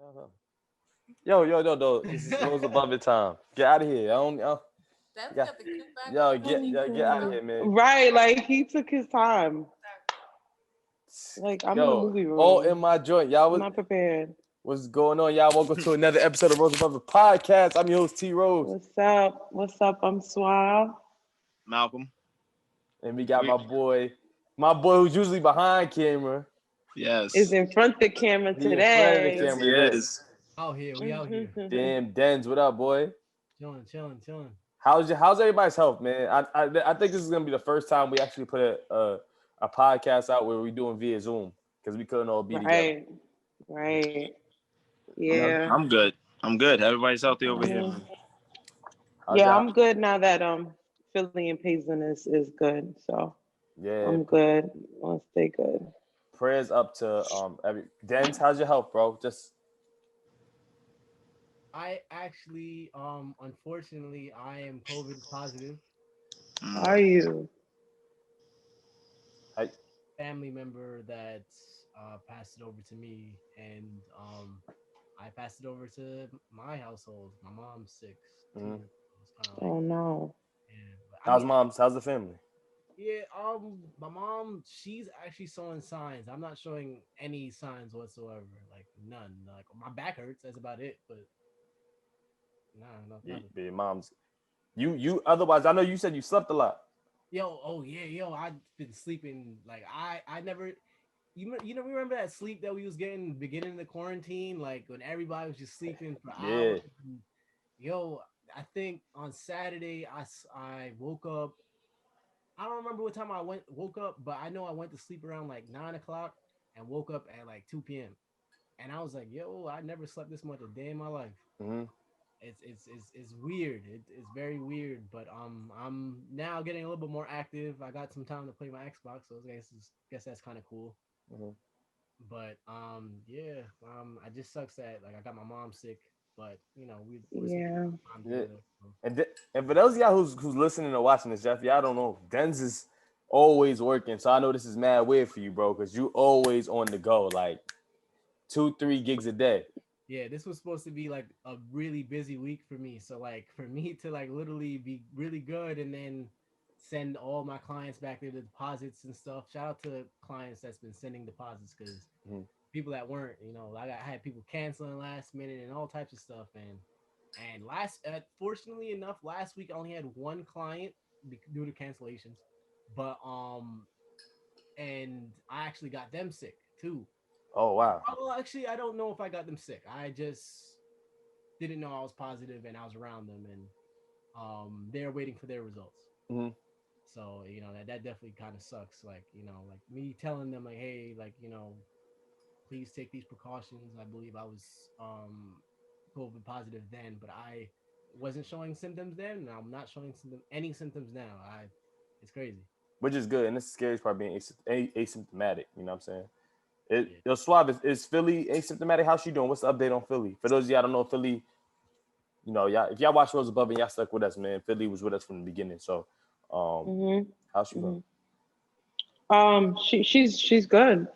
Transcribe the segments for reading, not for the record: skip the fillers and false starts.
Uh-huh. Yo. This is Rose Above It time. Get out of here. Denz Yeah. got the kickback Yo, on. get out of here, man. Right, like he took his time. Like I'm in the Yo, movie all in room. my joint. Y'all, I'm not prepared. what's going on? Y'all, welcome to another episode of Rose Above It podcast. I'm your host, T Rose. What's up? What's up? I'm Suave. Malcolm. And we got We, my boy who's usually behind camera. Is yes. in front of the camera He in front of the today. Yes, camera he today. is. Out here, we out here. Damn, Denz, what up, boy? Chilling. How's everybody's health, man? I think this is gonna be the first time we actually put a podcast out where we doing via Zoom because we couldn't all be together. Right, right. You I'm know? Yeah. I'm good. I'm good. Everybody's healthy over here, Mhm. man. How's Yeah, y'all? I'm good now that Philly and Payson is good. So Yeah, I'm good. I'll stay good. prayers up to every Denz. How's your health, bro? Just I actually, unfortunately, I am COVID positive. Are Mm. you? I, Family member that passed it over to me, and I passed it over to my household. My mom's sick mhm. too. It's kind of like, Oh no. yeah. But I mean, How's the family? yeah. My mom, she's actually showing signs. I'm not showing any signs whatsoever. Like none. Like my back hurts. That's about it. But nah, no, nothing. Your mom's you. Otherwise, I know you said you slept a lot. Yo, oh yeah, yo, I've been sleeping like I never you know remember that sleep that we was getting beginning of the quarantine, like when everybody was just sleeping for Yeah. hours. And, yo, I think on Saturday I woke up. I don't remember what time I woke up, but I know I went to sleep around like 9 o'clock and woke up at like 2 p.m. And I was like, yo, I never slept this much a day in my life. Mm-hmm. It's weird. It's very weird, but I'm now getting a little bit more active. I got some time to play my Xbox, so I guess that's kind of cool. Mm-hmm. But yeah, I just sucks that like I got my mom sick, but we're spending Yeah. time Yeah. together. So. And for those of y'all who's listening or watching this, Jeff, y'all don't know. Denz is always working, so I know this is mad weird for you, bro, because you always on the go, like 2-3 gigs a day. Yeah, this was supposed to be like a really busy week for me. So like for me to like literally be really good and then send all my clients back their deposits and stuff. Shout out to clients that's been sending deposits because Mm-hmm. people that weren't, I had people canceling last minute and all types of stuff. And fortunately enough, last week I only had one client due to cancellations, but and I actually got them sick too. Oh wow. Well, actually, I don't know if I got them sick. I just didn't know I was positive and I was around them, and they're waiting for their results. Mm-hmm. So that definitely kind of sucks. Like like me telling them like, hey, like please take these precautions. I believe I was COVID positive then, but I wasn't showing symptoms then, and I'm not showing any symptoms now. It's crazy. Which is good, and this is scary part being asymptomatic. You know what I'm saying? Yeah. Yo, Suave, is Philly asymptomatic? How's she doing? What's the update on Philly? For those of y'all don't know, Philly, y'all, if y'all watch Rose Above and y'all stuck with us, man, Philly was with us from the beginning. So, Mhm. how's she feeling? Mhm. She's good.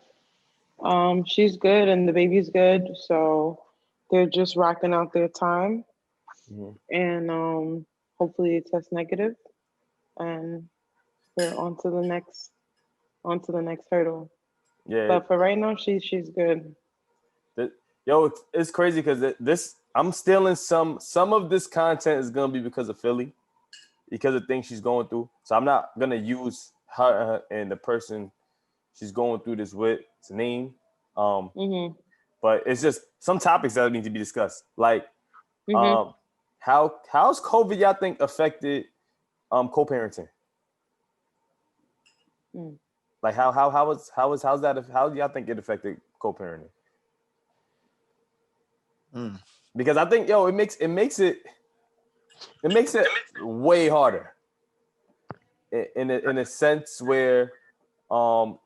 She's good, and the baby's good. So they're just racking out their time, Mm-hmm. and hopefully it tests negative, and we're on to the next hurdle. Yeah, But for right now, she's good. yo, it's crazy because this I'm stealing some of this content is gonna be because of Philly, because of things she's going through. So I'm not gonna use her and the person she's going through this with its name. Um, Mhm. but it's just some topics that need to be discussed. Like Mhm. um how's COVID y'all think affected co-parenting? Mm. Like how's that how do y'all think it affected co-parenting? Mm. Because I think it makes it way harder in a sense where um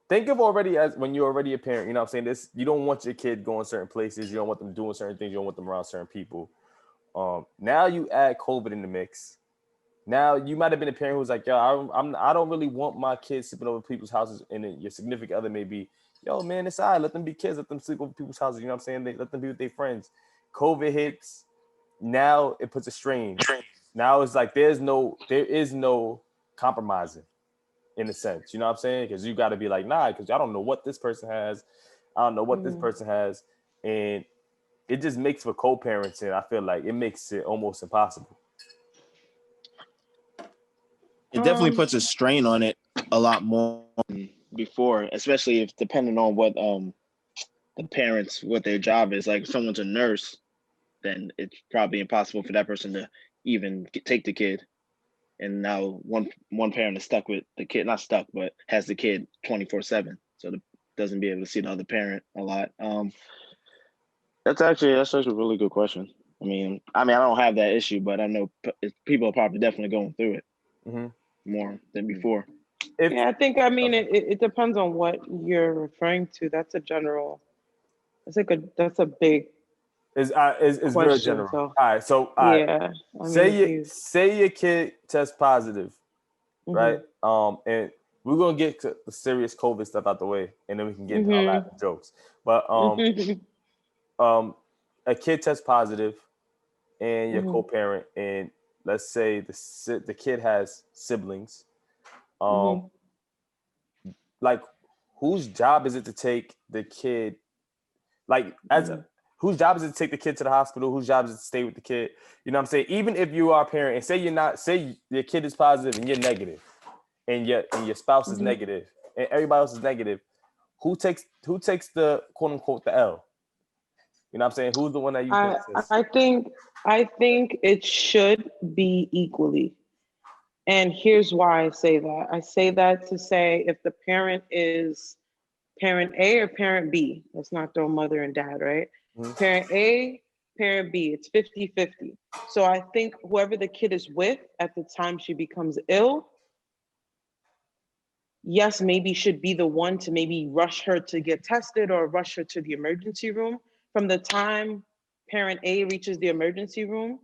think of already as when you're already a parent, you know what I'm saying? This you don't want your kid going certain places, you don't want them doing certain things, you don't want them around certain people. Now you add COVID in the mix. Now you might have been a parent who's like, yo, I don't really want my kids sleeping over people's houses, and then your significant other may be, yo, man, it's all right. Let them be kids. Let them sleep over people's houses. You know what I'm saying? Let them be with their friends. COVID hits. Now it puts a strain. Now it's like there is no compromising in a sense. You know what I'm saying? Because you got to be like, nah, because I don't know what this person has. I don't know what this person has, and it just makes for co-parenting. I feel like it makes it almost impossible. It definitely puts a strain on it a lot more than before, especially if depending on what the parents, what their job is. Like if someone's a nurse, then it's probably impossible for that person to even take the kid. And now one parent is stuck with the kid, not stuck, but has the kid 24/7, so doesn't be able to see the other parent a lot. That's actually a really good question. I mean, I don't have that issue, but I know people are probably definitely going through it more than before. I think, it depends on what you're referring to. That's a general. That's a big Is question. very general. So, All right, so yeah, say your kid tests positive, right? Mm-hmm. And we're gonna get to the serious COVID stuff out the way, and then we can get into all that jokes. But a kid tests positive, and you're co-parent, and let's say the kid has siblings. Like, whose job is it to take the kid? Like, whose job is it to take the kid to the hospital? Whose job is it to stay with the kid? You know what I'm saying? Even if you are a parent and say your kid is positive and you're negative, and your spouse is negative, and everybody else is negative, who takes the quote unquote the L? You know what I'm saying? Who's the one that you think says? I think it should be equally. And here's why I say that. I say that to say if the parent is parent A or parent B, let's not throw mother and dad, right? Parent A, parent B, it's 50-50. So I think whoever the kid is with at the time she becomes ill, yes, maybe should be the one to maybe rush her to get tested or rush her to the emergency room. From the time parent A reaches the emergency room,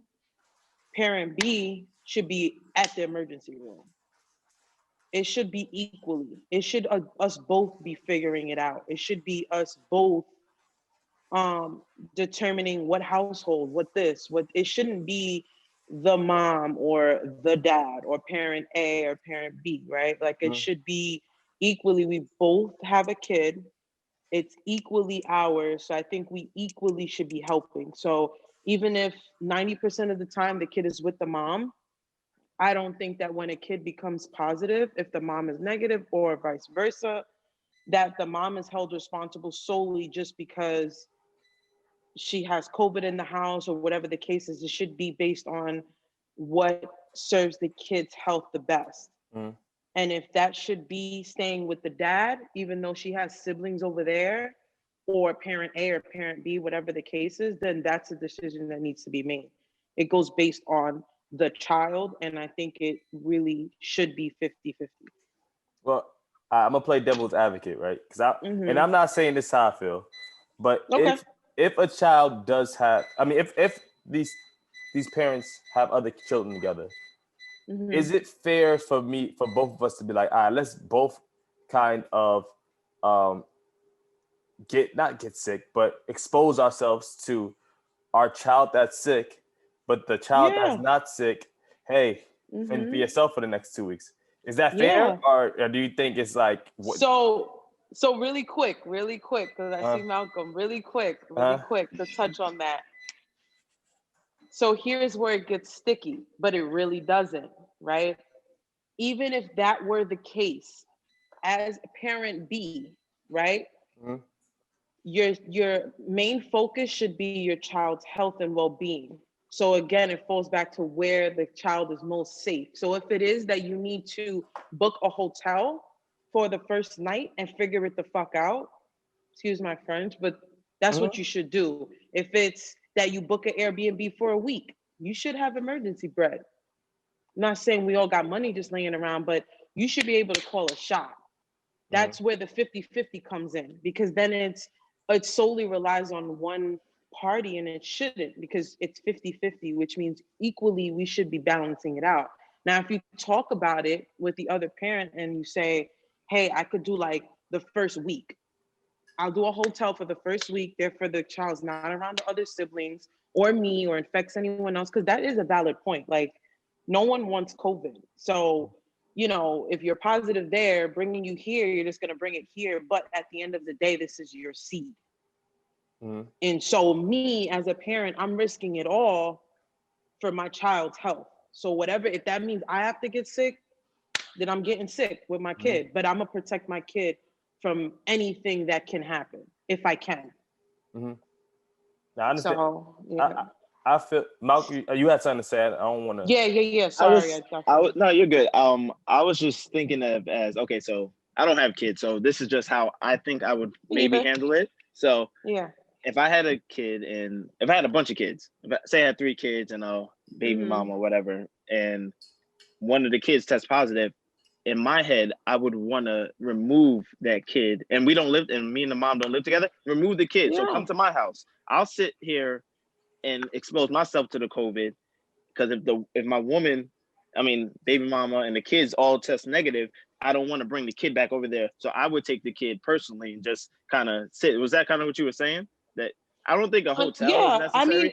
parent B should be at the emergency room. It should be equally. It should us both be figuring it out. It should be us both determining what household, what it shouldn't be the mom or the dad or parent A or parent B, right? Like it should be equally. We both have a kid. It's equally ours. So I think we equally should be helping. So even if 90% of the time the kid is with the mom, I don't think that when a kid becomes positive, if the mom is negative or vice versa, that the mom is held responsible solely just because she has COVID in the house or whatever the case is. It should be based on what serves the kid's health the best. And if that should be staying with the dad, even though she has siblings over there, or parent A or parent B, whatever the case is, then that's a decision that needs to be made. It goes based on the child, and I think it really should be 50-50. Well, I'm gonna play devil's advocate, right? And I'm not saying this how I feel, but if a child does have, if these parents have other children together, is it fair for both of us to be like, all right, let's both kind of not get sick, but expose ourselves to our child that's sick, but the child that's not sick, hey, fend for yourself for the next 2 weeks. Is that fair, or do you think it's like what? So really quick, because I see Malcolm. Really quick to touch on that. So here's where it gets sticky, but it really doesn't, right? Even if that were the case, as parent B, right? Your main focus should be your child's health and well-being. So again, it falls back to where the child is most safe. So if it is that you need to book a hotel for the first night and figure it the fuck out, excuse my French, but that's what you should do. If it's that you book an Airbnb for a week, you should have emergency bread. I'm not saying we all got money just laying around, but you should be able to call a shot. That's where the 50-50 comes in, because then it solely relies on one party, and it shouldn't, because it's 50-50, which means equally we should be balancing it out. Now, if you talk about it with the other parent and you say, hey, I could do like the first week. I'll do a hotel for the first week, therefore the child's not around the other siblings or me or infects anyone else, because that is a valid point. Like, no one wants COVID. So, you know, if you're positive there, bringing you here, you're just going to bring it here. But at the end of the day, this is your seed. Mm-hmm. And so me as a parent, I'm risking it all for my child's health. So whatever, if that means I have to get sick, then I'm getting sick with my kid. But I'm going to protect my kid from anything that can happen if I can. Mm-hmm. Now, I understand. So, yeah. I feel, Malcolm, you had something to say. I don't want to. Yeah. Sorry. No, you're good. I was just thinking of as, okay, so I don't have kids, so this is just how I think I would maybe handle it. So yeah, if I had a kid and if I had a bunch of kids, say I had 3 kids and a baby mom or whatever, and one of the kids tests positive, in my head, I would want to remove that kid. And we don't live, and me and the mom don't live together. Remove the kid. So come to my house. I'll sit here and expose myself to the COVID. Because if my woman, I mean, baby mama and the kids all test negative, I don't want to bring the kid back over there. So I would take the kid personally and just kind of sit. Was that kind of what you were saying? That I don't think a hotel is necessary. I mean,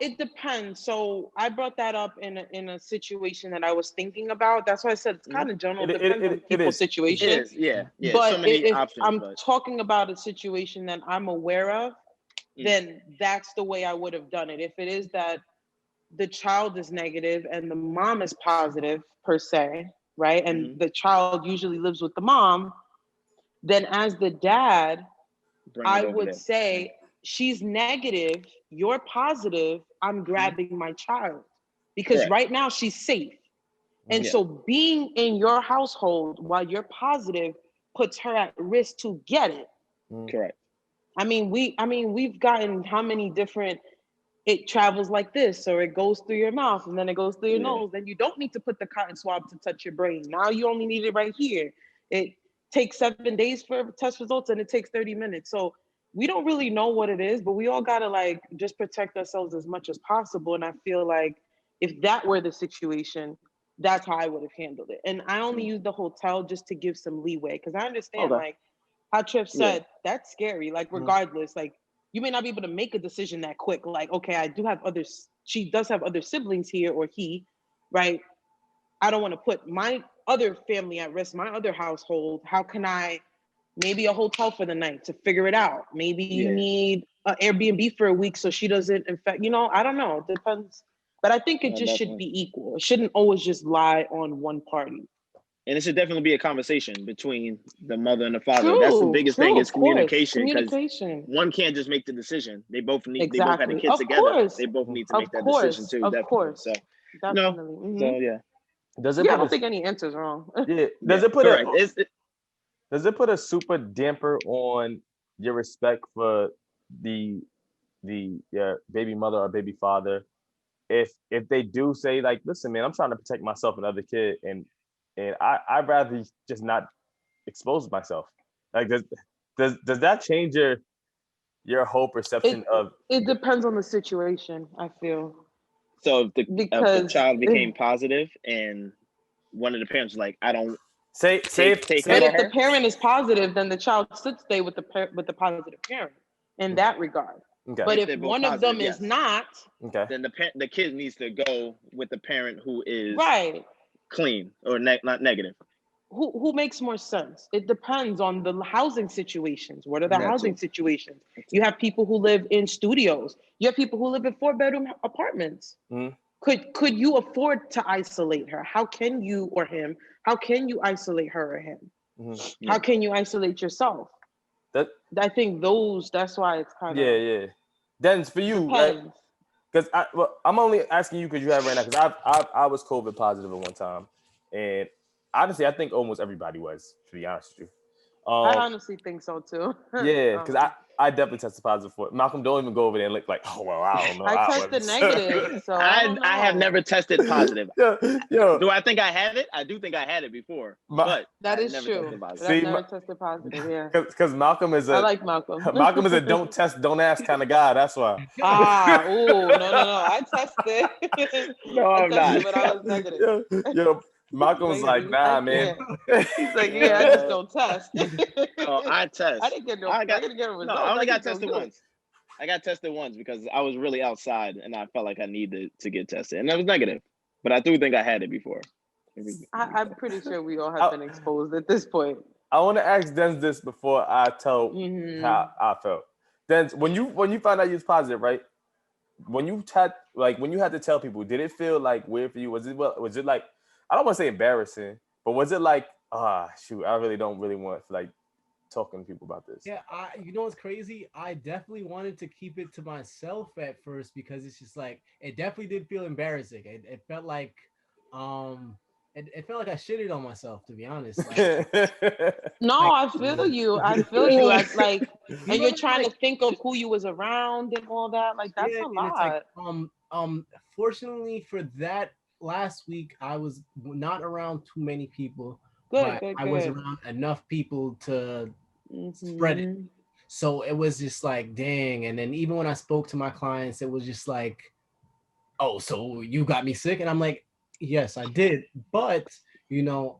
it depends. So I brought that up in a situation that I was thinking about. That's why I said it's kind of general. It depends on people's situation. It is, yeah. But so many if options, I'm talking about a situation that I'm aware of, then that's the way I would have done it. If it is that the child is negative and the mom is positive per se, right? And the child usually lives with the mom, then as the dad, I would say, she's negative, you're positive, I'm grabbing my child. Because right now she's safe. And so being in your household while you're positive puts her at risk to get it. Correct. I mean, we've gotten how many different, it travels like this, or it goes through your mouth and then it goes through your nose. Then you don't need to put the cotton swab to touch your brain. Now you only need it right here. It takes 7 days for test results and it takes 30 minutes. So we don't really know what it is, but we all gotta like just protect ourselves as much as possible. And I feel like if that were the situation, that's how I would have handled it. And I only use the hotel just to give some leeway, because I understand like how Tripp said, that's scary. Like regardless, like you may not be able to make a decision that quick. Like, okay, I do have others. She does have other siblings here, or he, right? I don't want to put my other family at risk, my other household. How can I, maybe a hotel for the night to figure it out? Maybe you need an Airbnb for a week so she doesn't infect, I don't know. It depends. But I think it just should be equal. It shouldn't always just lie on one party. And it should definitely be a conversation between the mother and the father. That's the biggest thing is communication. One can't just make the decision. They both need. They both had a kid together. They both need to make that decision too. Definitely. So, definitely. So yeah. I don't think any answer's wrong. Does it put a super damper on your respect for the baby mother or baby father if they do say like, listen, man, I'm trying to protect myself and other kid, and I'd rather just not expose myself. Like, does that change your whole perception of? It depends on the situation, I feel. So if the child became positive and one of the parents was like, I don't say if the parent is positive, then the child should stay with the positive parent in that regard. Okay. But if one of them is not, then the kid needs to go with the parent who is clean or not negative. Who makes more sense? It depends on the housing situations. What are the housing situations? You have people who live in studios. You have people who live in 4-bedroom apartments. Could you afford to isolate her? How can you or him? How can you isolate her or him? How can you isolate yourself? I think that's why it's kind of Denz, for you, because I'm only asking you because you have right now, because I was COVID positive at one time, and honestly, I think almost everybody was, to be honest with you. I honestly think so too. Because I definitely tested positive for it. Malcolm, don't even go over there and look like, oh well, I don't know. I tested negative, so I have never tested positive. Yo, do I think I had it? I do think I had it before, but that is never true. tested positive. But I've never tested positive. Yeah, because Malcolm is I like Malcolm. Malcolm is a don't test, don't ask kind of guy. That's why. No. I tested. No, I I'm tested, not. but I was negative. Yo, Malcolm was like, nah, man. He's like, yeah, I just don't test. Oh, I test. I didn't get no results. No, I only got tested once. I got tested once because I was really outside and I felt like I needed to get tested, and that was negative. But I do think I had it before. I'm pretty sure we all have been exposed at this point. I want to ask Denz this before I tell how I felt. Denz, when you found out you was positive, right? When you had to tell people, did it feel like weird for you? Was it like, I don't want to say embarrassing, but was it like, shoot, I really don't want like talking to people about this? Yeah, you know what's crazy? I definitely wanted to keep it to myself at first because it's just like it definitely did feel embarrassing. It felt like it felt like I shitted on myself, to be honest. Like, no, I feel you. Like, and you're trying to think of who you was around and all that. Like that's a lot. Like, fortunately for that last week, I was not around too many people. Good. I was around enough people to spread it. So it was just like, dang. And then even when I spoke to my clients, it was just like, oh, so you got me sick? And I'm like, yes, I did. But,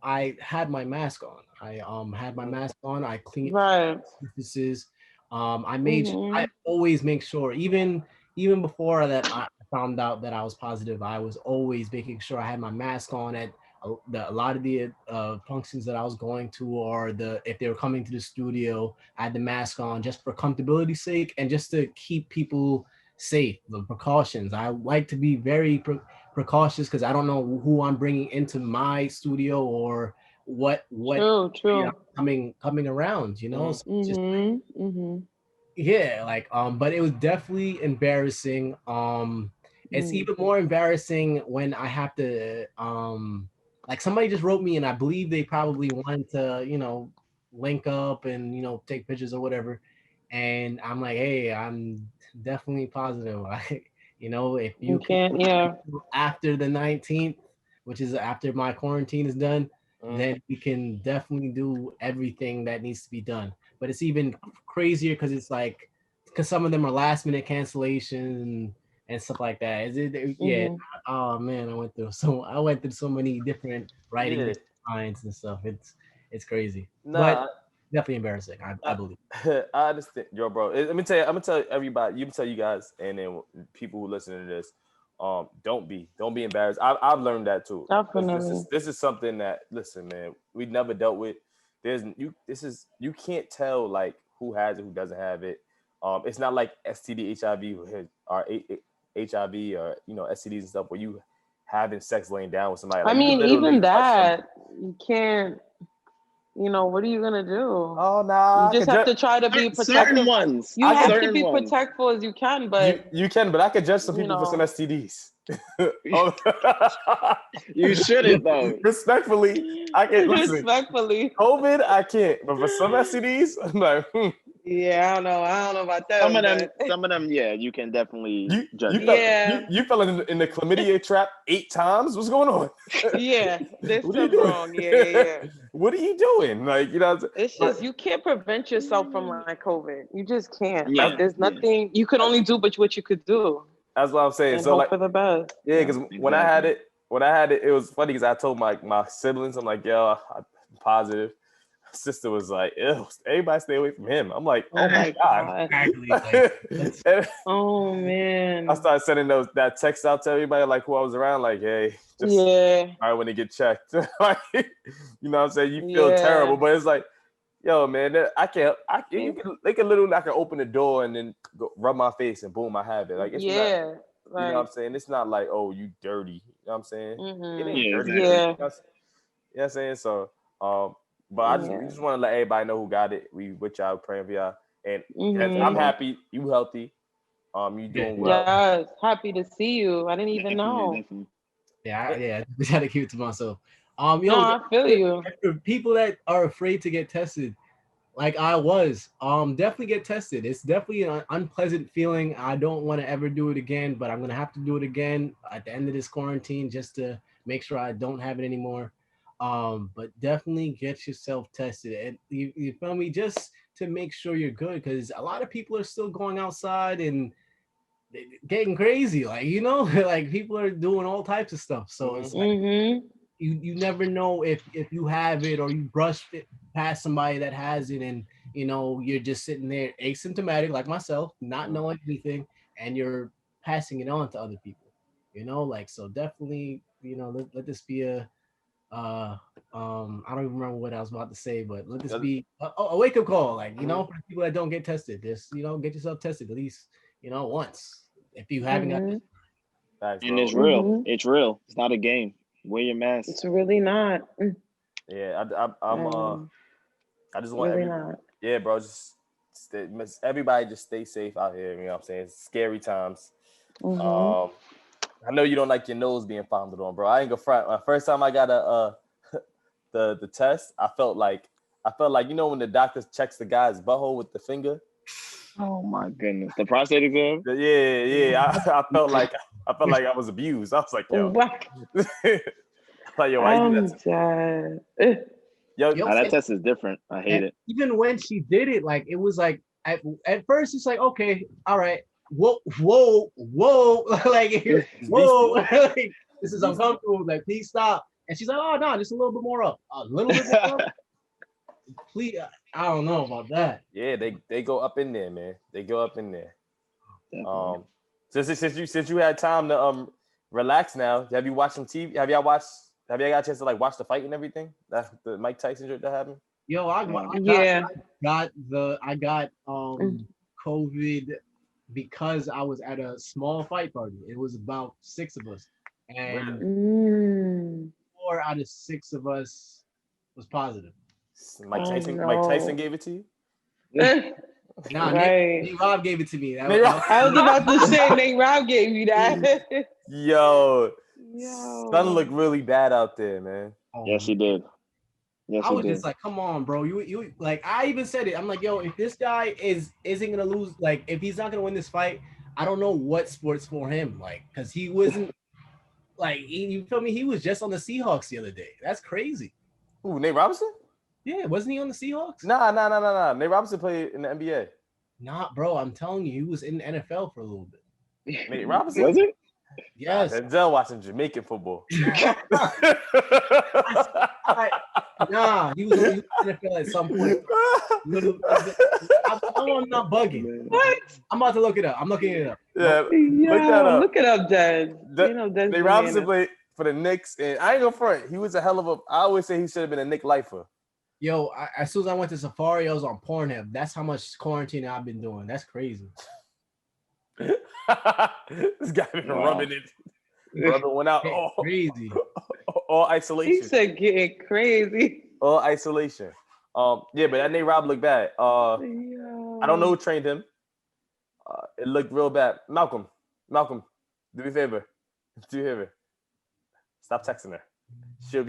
I had my mask on. I had my mask on. I cleaned surfaces. I always make sure, even before that I found out that I was positive, I was always making sure I had my mask on at a lot of the functions that I was going to, or if they were coming to the studio, I had the mask on just for comfortability's sake and just to keep people safe. The precautions. I like to be very precautious because I don't know who I'm bringing into my studio or what true. Coming around, So yeah, like but it was definitely embarrassing. It's even more embarrassing when I have to like somebody just wrote me and I believe they probably wanted to link up and take pictures or whatever, and I'm like, hey, I'm definitely positive. If you can't after the 19th, which is after my quarantine is done, then we can definitely do everything that needs to be done. But it's even crazier because it's like, because some of them are last minute cancellations and stuff like that. Yeah. Oh man, I went through so many different writing lines and stuff. It's crazy. But definitely embarrassing. I believe. I understand, yo, bro. Let me tell you. I'm gonna tell everybody. You can tell you guys, and then people who listen to this. Don't be embarrassed. I've learned that too. Definitely. This is something that, listen, man, we never dealt with. You can't tell like who has it, who doesn't have it. It's not like STD, HIV, or HIV, or STDs and stuff where you having sex laying down with somebody. Like, I mean, even that you can't. What are you gonna do? Oh no! You just have to try to be protective. Certain ones. You have to be protectful as you can, but you can. But I could judge some people for some STDs. You shouldn't though. Respectfully, I can't. Respectfully, COVID, I can't. But for some STDs, I'm like, Yeah, I don't know about that. Some of them, yeah, you can definitely judge. You fell in the chlamydia trap 8 times. What's going on? Yeah, there's something wrong. Yeah. What are you doing? Like, it's just you can't prevent yourself from like COVID. You just can't. Yeah, like, there's nothing you can only do but what you could do. That's what I'm saying. And so hope like for the best. Yeah, because when I had it, it was funny because I told my siblings, I'm like, yo, I'm positive. Sister was like, ew, everybody stay away from him. I'm like, oh my God. Exactly. Oh man. I started sending that text out to everybody, like who I was around, like, hey, just all right when they get checked. You know what I'm saying? You feel terrible, but it's like, yo, man, they can literally, I can open the door and then go rub my face and boom, I have it. Like, it's not, you know what I'm saying? It's not like, oh, you dirty. You know what I'm saying? It ain't dirty. Yeah. You know what I'm saying? So, but we just want to let everybody know who got it. We with y'all, praying for y'all, and I'm happy you healthy. You doing well. Yes, happy to see you. I didn't even know. Yeah. I had to keep it to myself. I feel you. For people that are afraid to get tested, like I was. Definitely get tested. It's definitely an unpleasant feeling. I don't want to ever do it again, but I'm gonna have to do it again at the end of this quarantine just to make sure I don't have it anymore. But definitely get yourself tested, and you feel me, just to make sure you're good, because a lot of people are still going outside and getting crazy, like like people are doing all types of stuff. So it's like you never know if you have it or you brush it past somebody that has it, and you're just sitting there asymptomatic like myself, not knowing anything, and you're passing it on to other people. Like, so definitely, let this be a I don't even remember what I was about to say, but let this be a wake up call, like, for the people that don't get tested. Just get yourself tested at least once if you haven't got. Thanks, And bro. it's real. It's real. It's not a game. Wear your mask. It's really not. Yeah, I just want really not. Yeah, bro, just everybody just stay safe out here. You know what I'm saying? It's scary times. I know you don't like your nose being fondled on, bro. I ain't gonna front. My first time I got the test, I felt like when the doctor checks the guy's butthole with the finger. Oh my goodness, the prostate exam. Yeah. I felt like I was abused. I was like, yo, What? like, yo, why you do that? Dead. Yo, that test is different. I hate it. Even when she did it, like, it was like at first it's like, okay, all right, whoa, like, whoa, like, this is uncomfortable. Like, please stop. And she's like, oh no, just a little bit more up, a little bit more up. Please, I don't know about that. Yeah, they go up in there, man. They go up in there. Definitely. Since you had time to relax now, have you watched some TV? Have y'all got a chance to like watch the fight and everything? That the Mike Tyson shit that happened? Yo, I got COVID because I was at a small fight party. It was about 6 of us, and 4 out of 6 of us was positive. Mike Tyson gave it to you? Nah, right. Nate Rob gave it to me. I was about to say Nate Rob gave you that. Yo, son looked really bad out there, man. Yes, he did. Yes, I was just like, come on, bro. You like, I even said it. I'm like, yo, if this guy isn't gonna lose, like, if he's not gonna win this fight, I don't know what sport's for him. Like, because he wasn't like, you feel me? He was just on the Seahawks the other day. That's crazy. Ooh, Nate Robinson? Yeah, wasn't he on the Seahawks? Nah. Nate Robinson played in the NBA. Nah, bro, I'm telling you, he was in the NFL for a little bit. Nate Robinson? Was it? Yes. Denzel watching Jamaican football. Nah, he was in the NFL at some point. I'm not bugging. What? I'm about to look it up. I'm looking it up. Yeah, look that up. Look it up, Dad. Nate Robinson played for the Knicks, and I ain't gonna front. He was a hell of a. I always say he should have been a Knick lifer. Yo, as soon as I went to Safari, I was on Pornhub. That's how much quarantine I've been doing. That's crazy. This guy been rubbing it. Brother went out. Crazy. All isolation. He said getting crazy. All isolation. Yeah, but that Nate Rob looked bad. I don't know who trained him. It looked real bad. Malcolm, do me a favor. Stop texting her. She'll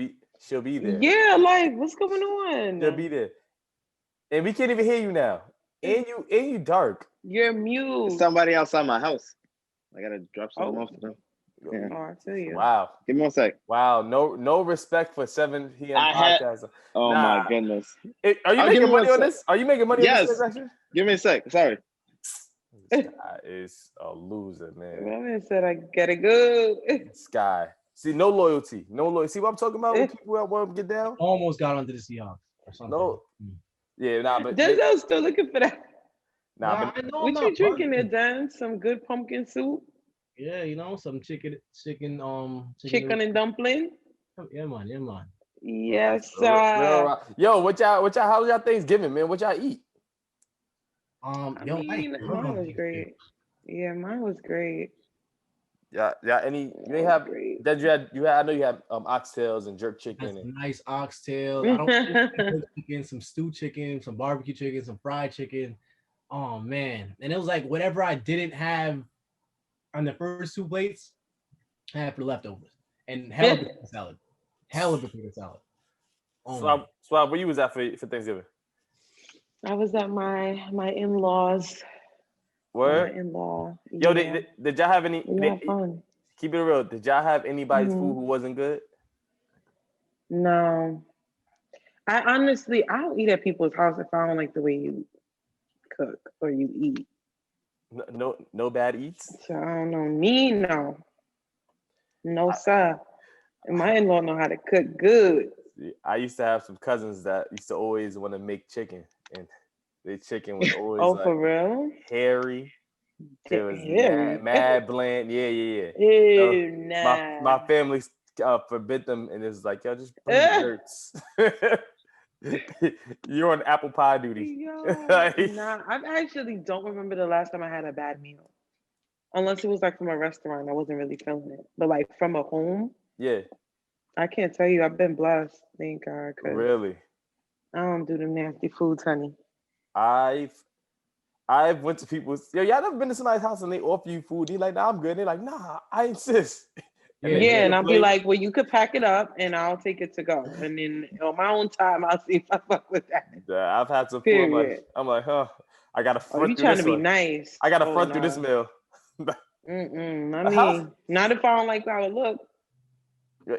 be there. Yeah, like, what's going on? She'll be there. And we can't even hear you now. And you dark. You're mute. There's somebody outside my house. I gotta drop something off to them. Yeah. Oh, I tell you. Wow. Give me 1 sec. Wow. No respect for 7 PM podcasts. My goodness. Are you making money on this? Are you making money on this? Yes. Give me a sec. Sorry. This guy is a loser, man. My man said I gotta go. This guy. See, no loyalty. See what I'm talking about? When people that want to get down? Almost got onto the Seahawks or something. No. Yeah, but Denzil's still looking for that. But what you drinking there, Dan? Some good pumpkin soup? Yeah, some chicken and dumpling? Yeah, man. Yes, sir. Yo, how was y'all Thanksgiving, man? What y'all eat? Mine was great. Yeah, mine was great. Yeah. You didn't have that I know you had oxtails and jerk chicken. And nice oxtail. I don't chicken, some stewed chicken, some barbecue chicken, some fried chicken. Oh man. And it was like whatever I didn't have on the first 2 plates, I had for the leftovers. And hell of a potato salad. Swab, where you was at for Thanksgiving? I was at my in-laws. My Word. in-law. Yo, Yeah. did y'all have any? We had fun. Keep it real. Did y'all have anybody's food Hmm. who wasn't good? No. I honestly I don't eat at people's house if I don't like the way you cook or you eat. No bad eats. So I don't know. Me, no. No, I, sir. And my in-law know how to cook good. I used to have some cousins that used to always want to make chicken, and their chicken was always Oh, like for real? hairy. It was Hairy. mad bland. Yeah. So Ew, my nah. family forbid them, and it's like, yo, just bring desserts. You're on apple pie duty. Yo, nah. I actually don't remember the last time I had a bad meal. Unless it was like from a restaurant, I wasn't really feeling it. But like from a home, Yeah, I can't tell you. I've been blessed, thank God, because really. I don't do the nasty foods, honey. I've I've went to people's. Yo, y'all never been to somebody's house and they offer you food? You're like, nah, I'm good. They're like, nah, I insist. And Yeah. they Yeah, hand and the I'll be plate. like, well, you could pack it up and I'll take it to go. And then on my own time, I'll see if I fuck with that. Yeah, I've had some food. Period. I'm like, huh? I gotta Oh, you front through trying to this be one. nice? I gotta Oh, front through this no. meal. Not Huh? me. Not if I don't like how it look.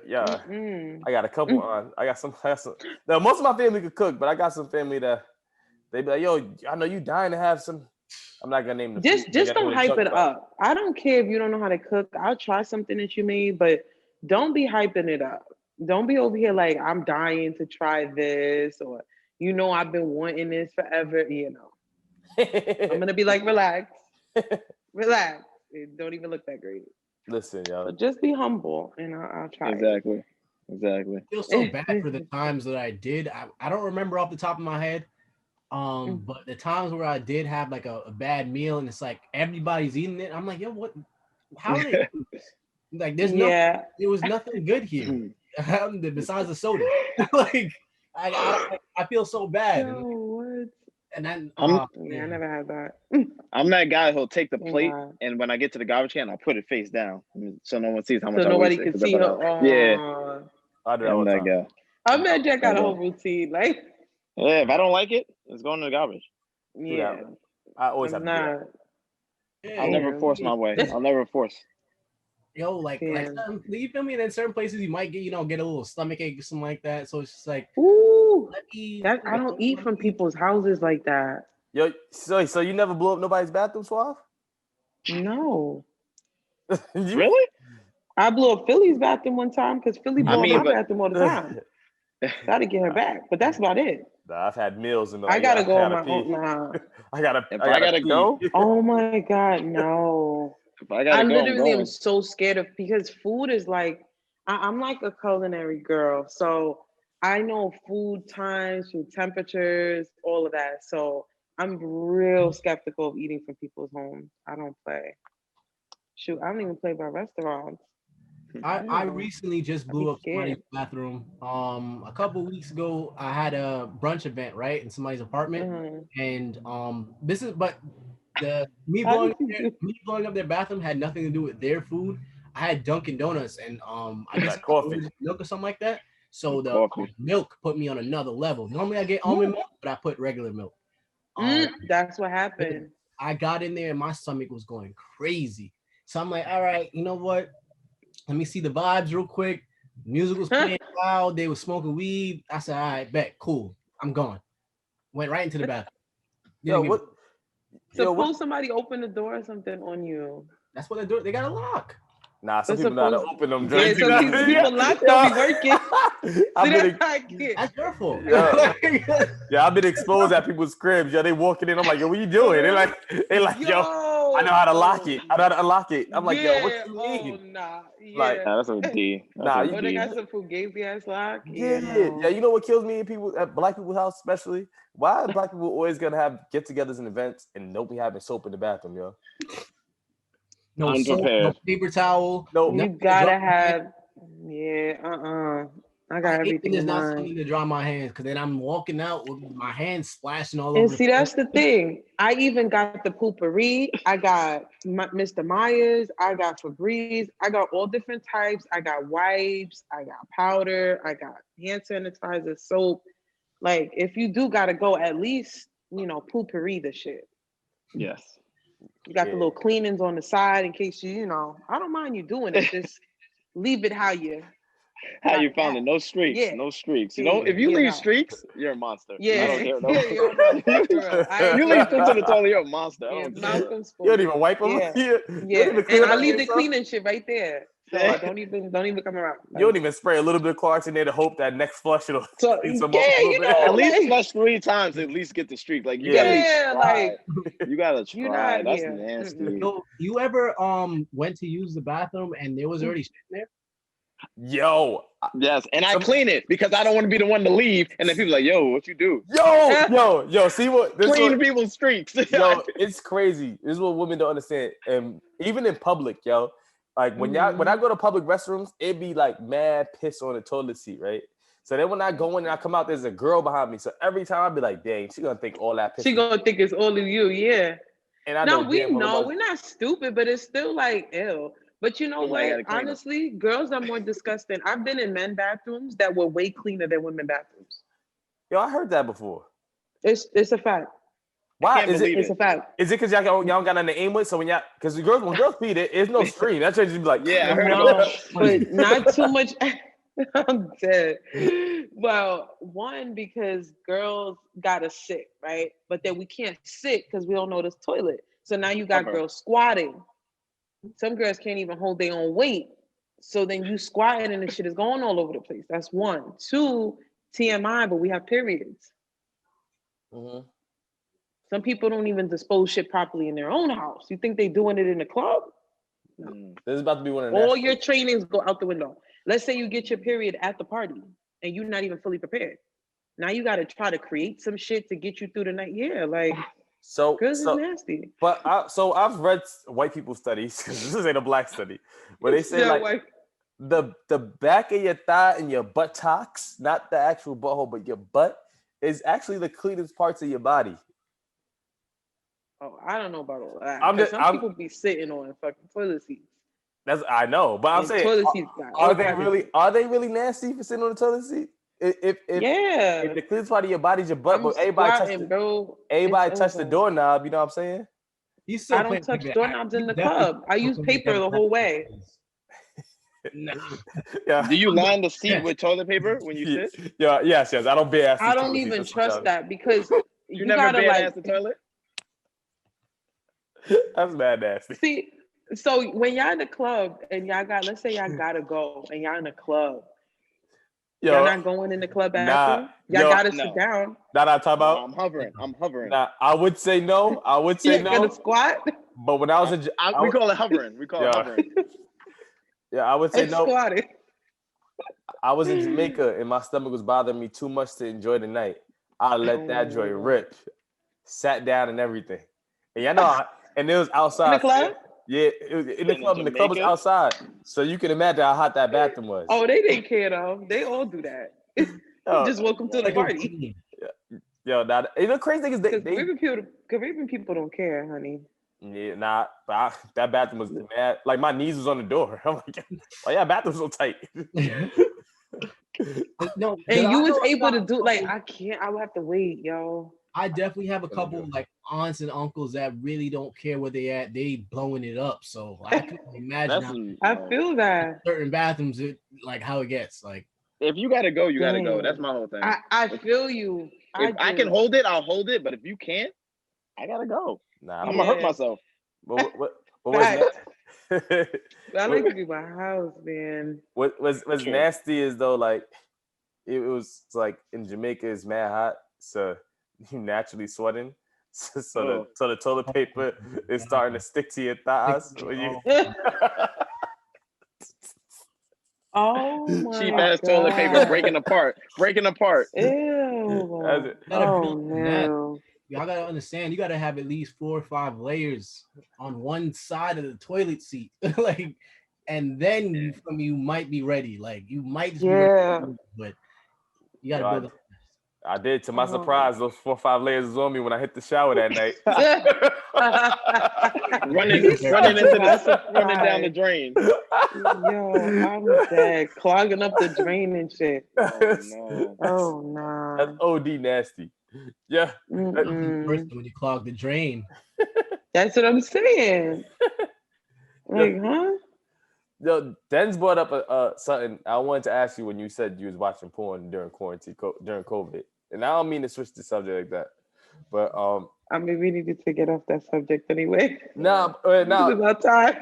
Yeah, Mm-mm. I got a couple on. I got some. Now, most of my family could cook, but I got some family that they be like, yo, I know you dying to have some. I'm not gonna name the food. Just I know don't what you're hype talking it about. up. I don't care if you don't know how to cook. I'll try something that you made, but don't be hyping it up. Don't be over here like I'm dying to try this or I've been wanting this forever. I'm gonna be like, relax, relax. It don't even look that great. Listen, yo. So just be humble and I'll try Exactly. I feel so bad for the times that I did. I don't remember off the top of my head. But the times where I did have like a bad meal and it's like everybody's eating it, I'm like, yo, what? How are they eating this? Like, there's nothing. Yeah. There was nothing good here besides the soda. Like, I feel so bad. Yo, what? And then, Yeah, I never had that. I'm that guy who'll take the Thank plate, God. and when I get to the garbage can, I'll put it face down so no one sees how So much I nobody wasted. could see her. Yeah, I do that all I'm the that time. guy. I bet Jack got a whole routine. Like, Yeah, if I don't like it, it's going to the garbage. yeah, I always I'm have to do not. that. yeah, I'll never force my way. I'll never force. yo, like you feel me? And in certain places, you might get a little stomach ache or something like that. So it's just like, Ooh, let me, that I don't eat from people's houses like that. Yo, so you never blew up nobody's bathroom, Suave? No, Really? I blew up Philly's bathroom one time because Philly blew up my but bathroom all the time. So I had to get her back, but that's about it. Nah, I've had meals and be I like, gotta I go on gotta my pee. own. Nah. I gotta gotta go, pee. Oh my God, no. if I I gotta go, I'm literally am going. so scared of because food is like I'm like a culinary girl, so I know food times, food temperatures, all of that. So I'm real skeptical of eating from people's homes. I don't play. Shoot, I don't even play by restaurants. I recently just I'd be blew up somebody's scared. bathroom. A couple weeks ago, I had a brunch event right in somebody's apartment, and this is but the me How blowing did you do? me blowing up their bathroom had nothing to do with their food. I had Dunkin' Donuts, and I guess Like coffee. milk or something like that. So the Coffee. milk put me on another level. Normally I get almond milk, but I put regular milk. That's what happened. I got in there and my stomach was going crazy. So I'm like, all right, you know what? Let me see the vibes real quick. Music was playing loud. They were smoking weed. I said, all right, bet, cool. I'm going. Went right into the bathroom. Yo, what? Suppose somebody opened the door or something on you. That's what they do. They got a lock. Nah, some people know how to open them Yeah, joints. some people lock don't be working. That's your fault. Yeah, I've been exposed at people's cribs. Yo, they walking in. I'm like, yo, what you doing? They like, yo, I know how to lock it. I know how to unlock it. I'm like, yo, what you mean? Oh, nah. Yeah. Like, that's a D. They got some fugazi ass lock. Yeah, you know what kills me in people at black people's house, especially? Why are black people always gonna have get-togethers and events and nobody having soap in the bathroom, yo? No soap, no paper towel. No, you gotta have. Yeah, I got everything there's in not mind. something to dry my hands because then I'm walking out with my hands splashing all over. And see, that's the thing. I even got the poopery. I got Mr. Myers. I got Febreze. I got all different types. I got wipes. I got powder. I got hand sanitizer, soap. Like, if you do gotta go, at least poopery the shit. Yes. You got the little cleanings on the side in case I don't mind you doing it. Just leave it how you found it. No streaks. Yeah. No streaks. Yeah, If you yeah, leave no. streaks, you're a monster. Yeah. I don't care. No. You're a monster, for real. I You agree, leave shit to the bro. toilet, you're a monster. I Yeah, don't care. Malcolm's You don't even wipe them. Yeah. You don't even clean And I up leave the yourself? cleaning shit right there. So don't even come around. You don't even spray a little bit of Clorox in there to hope that next flush it'll clean some up a little bit. At least flush 3 times to at least get the streak. Like you gotta try. You gotta try. That's nasty. So you ever went to use the bathroom and there was already shit there? Yo. Yes, and I clean it because I don't want to be the one to leave, and then people are like, yo, what you do? Yo, see what this clean people's streaks. Yo, it's crazy. This is what women don't understand. And even in public, yo, like when I go to public restrooms, it be like mad piss on the toilet seat, right? So then when I go in and I come out, there's a girl behind me. So every time I be like, dang, she gonna think all that piss. She gonna think it's all of you, yeah. And I we're not stupid, but it's still like ew. But you know what? Honestly, girls are more disgusting. I've been in men bathrooms that were way cleaner than women bathrooms. Yo, I heard that before. It's a fact. Why is it? It's a fact. Is it because y'all don't got nothing to aim with? So when girls pee, there's no stream. That's just be like, yeah, I heard but not too much. I'm dead. Well, one, because girls gotta sit, right? But then we can't sit because we don't know this toilet. So now you got girls squatting. Some girls can't even hold their own weight. So then you squatting and the shit is going all over the place. That's one. Two, TMI, but we have periods. Mm-hmm. Some people don't even dispose shit properly in their own house. You think they doing it in the club? No. This is about to be one of all your trainings go out the window. Let's say you get your period at the party and you're not even fully prepared. Now you got to try to create some shit to get you through the night. Yeah, like girls is nasty. But I've read white people studies. This ain't a black study, where they say the back of your thigh and your buttocks, not the actual butthole, but your butt is actually the cleanest parts of your body. Oh, I don't know about all that. Some people be sitting on fucking toilet seats. I know, but I'm saying, toilet seats are they really nasty for sitting on the toilet seat? If the cleanest part of your body is your butt, but everybody touch the doorknob, you know what I'm saying? I don't touch doorknobs in the club. I use paper the whole way. Yeah. Do you line the seat with toilet paper when you sit? Yeah, yes. I don't bare ass. I don't even trust that because you never bare ass the toilet. That's mad nasty. See, so when y'all in the club and let's say y'all gotta go and y'all in the club. Y'all not going in the club bathroom? Y'all gotta sit down. That I talk about? I'm hovering. Nah, I would say no. You're gonna squat? But when I was we call it hovering. Hovering. Yeah, I would say no. Squatted. I was in Jamaica and my stomach was bothering me too much to enjoy the night. I let that joint rip. Sat down and everything. And y'all know, and it was outside. In the club? Yeah, it was in the club, and the club was outside. So you can imagine how hot that bathroom was. Oh, they didn't care though. They all do that. Just welcome to the party. Yo, the crazy thing is Caribbean people don't care, honey. Yeah, but that bathroom was mad. Like my knees was on the door. I'm like, oh yeah, bathroom's so tight. No, and you was able to do I can't. I would have to wait, yo. I definitely have a couple like aunts and uncles that really don't care where they at. They blowing it up. So I can imagine. I feel that certain bathrooms, like how it gets. Like if you gotta go, you gotta go. That's my whole thing. I feel you. If I can hold it, I'll hold it. But if you can't, I gotta go. Nah, I'm gonna hurt myself. What was I like to be my house, man. What was nasty is though, like it was like in Jamaica it's mad hot, so you naturally sweating. So the toilet paper is starting to stick to your thighs. Oh my cheap ass toilet paper breaking apart. Ew. Oh no. Y'all gotta understand, you gotta have at least 4 or 5 layers on one side of the toilet seat. Like, and then you might be ready. Like you might just be ready, but you gotta build up. I did. To my surprise, those 4 or 5 layers was on me when I hit the shower that night. running down the drain. Yo, I'm dead. Clogging up the drain and shit. Oh no. Oh no. That's OD nasty. Yeah. First when you clog the drain. That's what I'm saying. Like, huh? Yo, Denz brought up something I wanted to ask you when you said you was watching porn during quarantine, during COVID. And I don't mean to switch the subject like that, but I mean, we needed to get off that subject anyway. nah, It's nah. about time.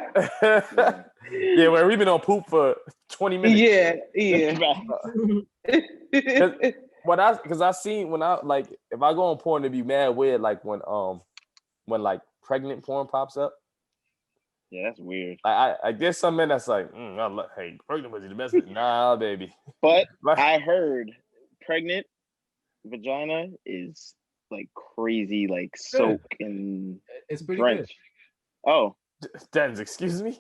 Yeah, well, we've been on poop for 20 minutes. Yeah. Because I seen when I like if I go on porn, to be mad weird like when like pregnant porn pops up. Yeah, that's weird. I guess some men that's like, hey, pregnant was the best. Nah, baby. But I heard pregnant vagina is like crazy, like soak and it's pretty drench. good. Oh, Denz, excuse me.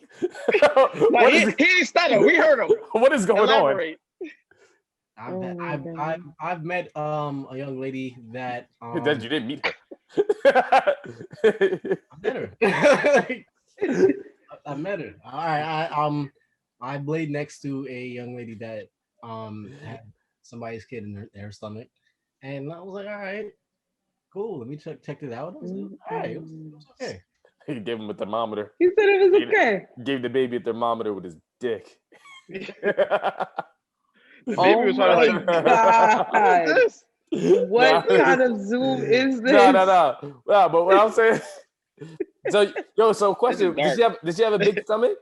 No, he ain't stutter. We heard him. What is going Elaborate. I've met a young lady that Denz, you didn't meet her. I met her. I met her. I laid next to a young lady that had somebody's kid in her stomach, and I was like, all right, cool. Let me check it out. I was like, all right, it was okay. He gave him a thermometer. He said it was okay. Gave the baby a thermometer with his dick. The baby was probably like, God. this? What kind of Zoom is this? No. But what I'm saying, so question: Did she have a big stomach?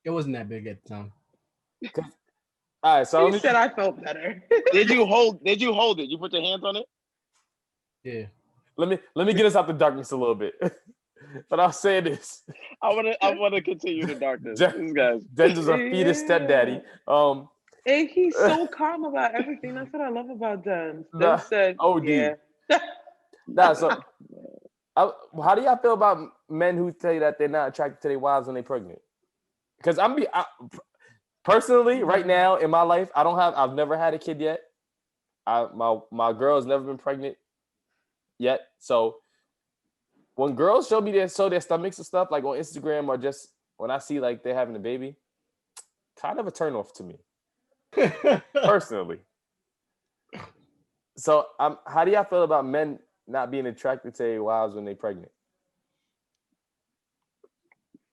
It wasn't that big at the time. All right, so he said I felt better. Did you hold it? You put your hands on it? Yeah. Let me get us out the darkness a little bit. But I'll say this: I wanna continue the darkness. This guy's Denz is a fetus stepdaddy. And he's so calm about everything. That's what I love about Denz. Nah, said, OD. yeah. So how do y'all feel about men who tell you that they're not attracted to their wives when they're pregnant? Because personally, right now in my life, I've never had a kid yet. My girl has never been pregnant yet. So when girls show their stomachs and stuff, like on Instagram or just when I see like they're having a baby, kind of a turn off to me. Personally. So how do y'all feel about men not being attracted to their wives when they're pregnant?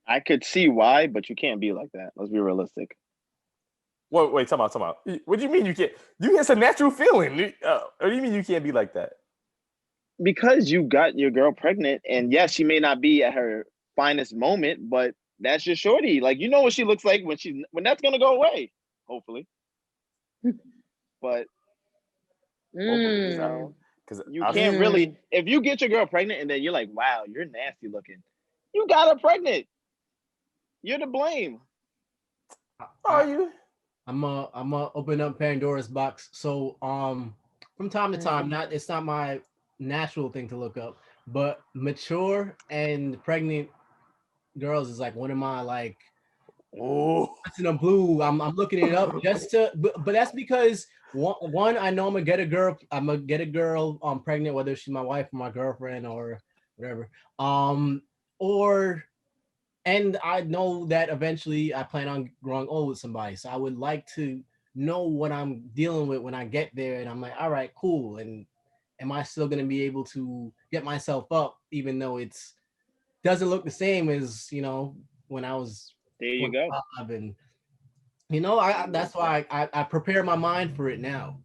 I could see why, but you can't be like that. Let's be realistic. Wait, time out. What do you mean you can't? It's a natural feeling. What do you mean you can't be like that? Because you got your girl pregnant, and yes, she may not be at her finest moment, but that's your shorty. Like, you know what she looks like when that's gonna go away, hopefully. But because you can't really, if you get your girl pregnant and then you're like, wow, you're nasty looking, you got her pregnant. You're to blame. Are you? I'm gonna open up Pandora's box. So from time to time, it's not my natural thing to look up, but mature and pregnant girls is like one of my like once in a blue. I'm looking it up just to, but that's because one I know I'm gonna get a girl pregnant, whether she's my wife or my girlfriend or whatever. And I know that eventually I plan on growing old with somebody. So I would like to know what I'm dealing with when I get there. And I'm like, all right, cool. And am I still going to be able to get myself up, even though it's doesn't look the same as, when I was there you go. And, that's why I prepare my mind for it now.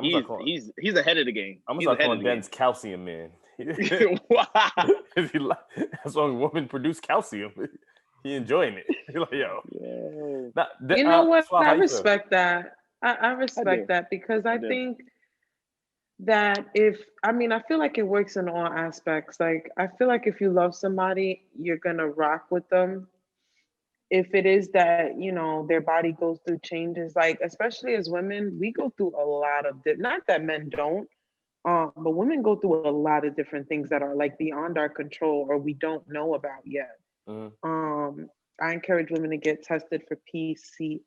He's ahead of the game. I'm going to start calling Denz calcium man. That's why women produce calcium. He enjoying it. He's like, yo. Yeah. You know what? I respect that. I respect that because I think that I feel like it works in all aspects. Like, I feel like if you love somebody, you're going to rock with them. If it is that, their body goes through changes, like, especially as women, we go through a lot of, not that men don't, but women go through a lot of different things that are like beyond our control or we don't know about yet. I encourage women to get tested for PCOS.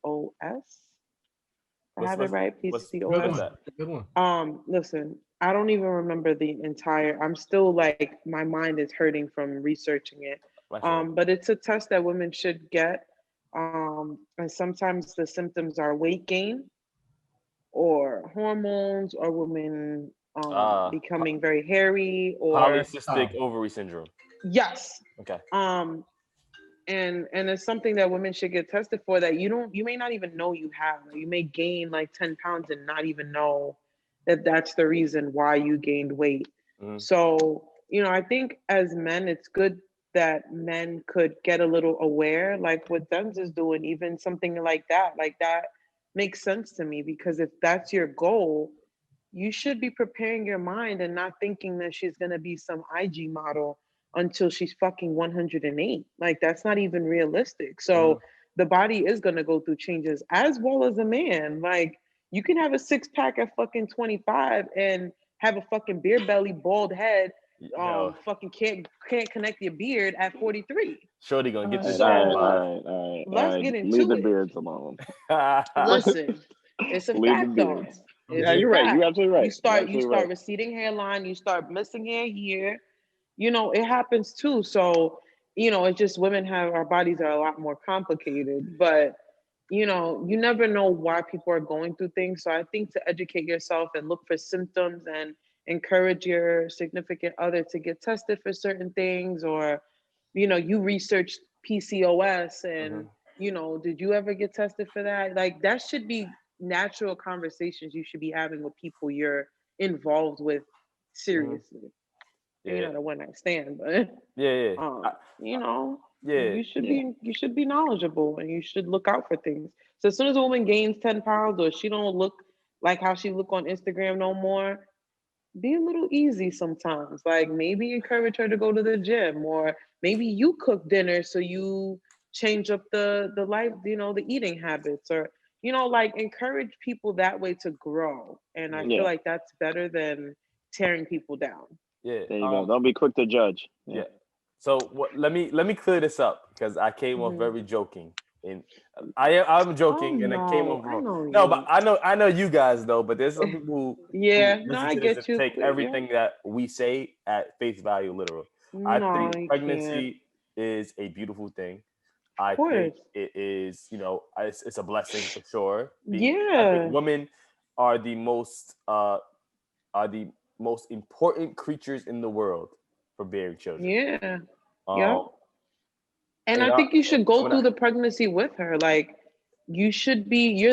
I have it right, PCOS. Good one. Listen, I don't even remember the entire. I'm still like, my mind is hurting from researching it. But it's a test that women should get. And sometimes the symptoms are weight gain, or hormones, or women becoming very hairy, or Polycystic ovary syndrome. yes. Okay. And it's something that women should get tested for, that you may not even know you have. Like, you may gain like 10 pounds and not even know that that's the reason why you gained weight. So, I think as men, it's good that men could get a little aware, like what Denz is doing. Even something like that makes sense to me, because if that's your goal, you should be preparing your mind and not thinking that she's going to be some IG model until she's fucking 108. Like, that's not even realistic. So the body is going to go through changes, as well as a man. Like, you can have a six pack at fucking 25 and have a fucking beer belly, bald head, fucking can't connect your beard at 43. Shorty gonna get this. All Let's right. get into Leave the it. beards alone. Listen, it's a Leave the fact though. beards. It's Yeah, a you're right. fact. You're absolutely right. You start receding hairline, you start missing hair here. It happens too. So, it's just women our bodies are a lot more complicated, but you never know why people are going through things. So I think to educate yourself and look for symptoms and encourage your significant other to get tested for certain things, or, you researched PCOS and, did you ever get tested for that? Like, that should be natural conversations you should be having with people you're involved with seriously. Maybe not a one night stand, but yeah. you should be knowledgeable, and you should look out for things. So as soon as a woman gains 10 pounds, or she don't look like how she look on Instagram no more, be a little easy sometimes. Like, maybe encourage her to go to the gym, or maybe you cook dinner so you change up the life, the eating habits, or like, encourage people that way to grow. And I feel like that's better than tearing people down. Yeah. There you go. Don't be quick to judge. Yeah. So let me clear this up, because I came off very joking, and I'm joking, and I came off wrong. No, but I know you guys though. But there's some people who listen I to this get and you. take everything that we say at face value, literal. I think pregnancy is a beautiful thing. I think it is, it's a blessing for sure. I think women are the most important creatures in the world for bearing children. Yeah. And And I think you should go through the pregnancy with her. Like, you're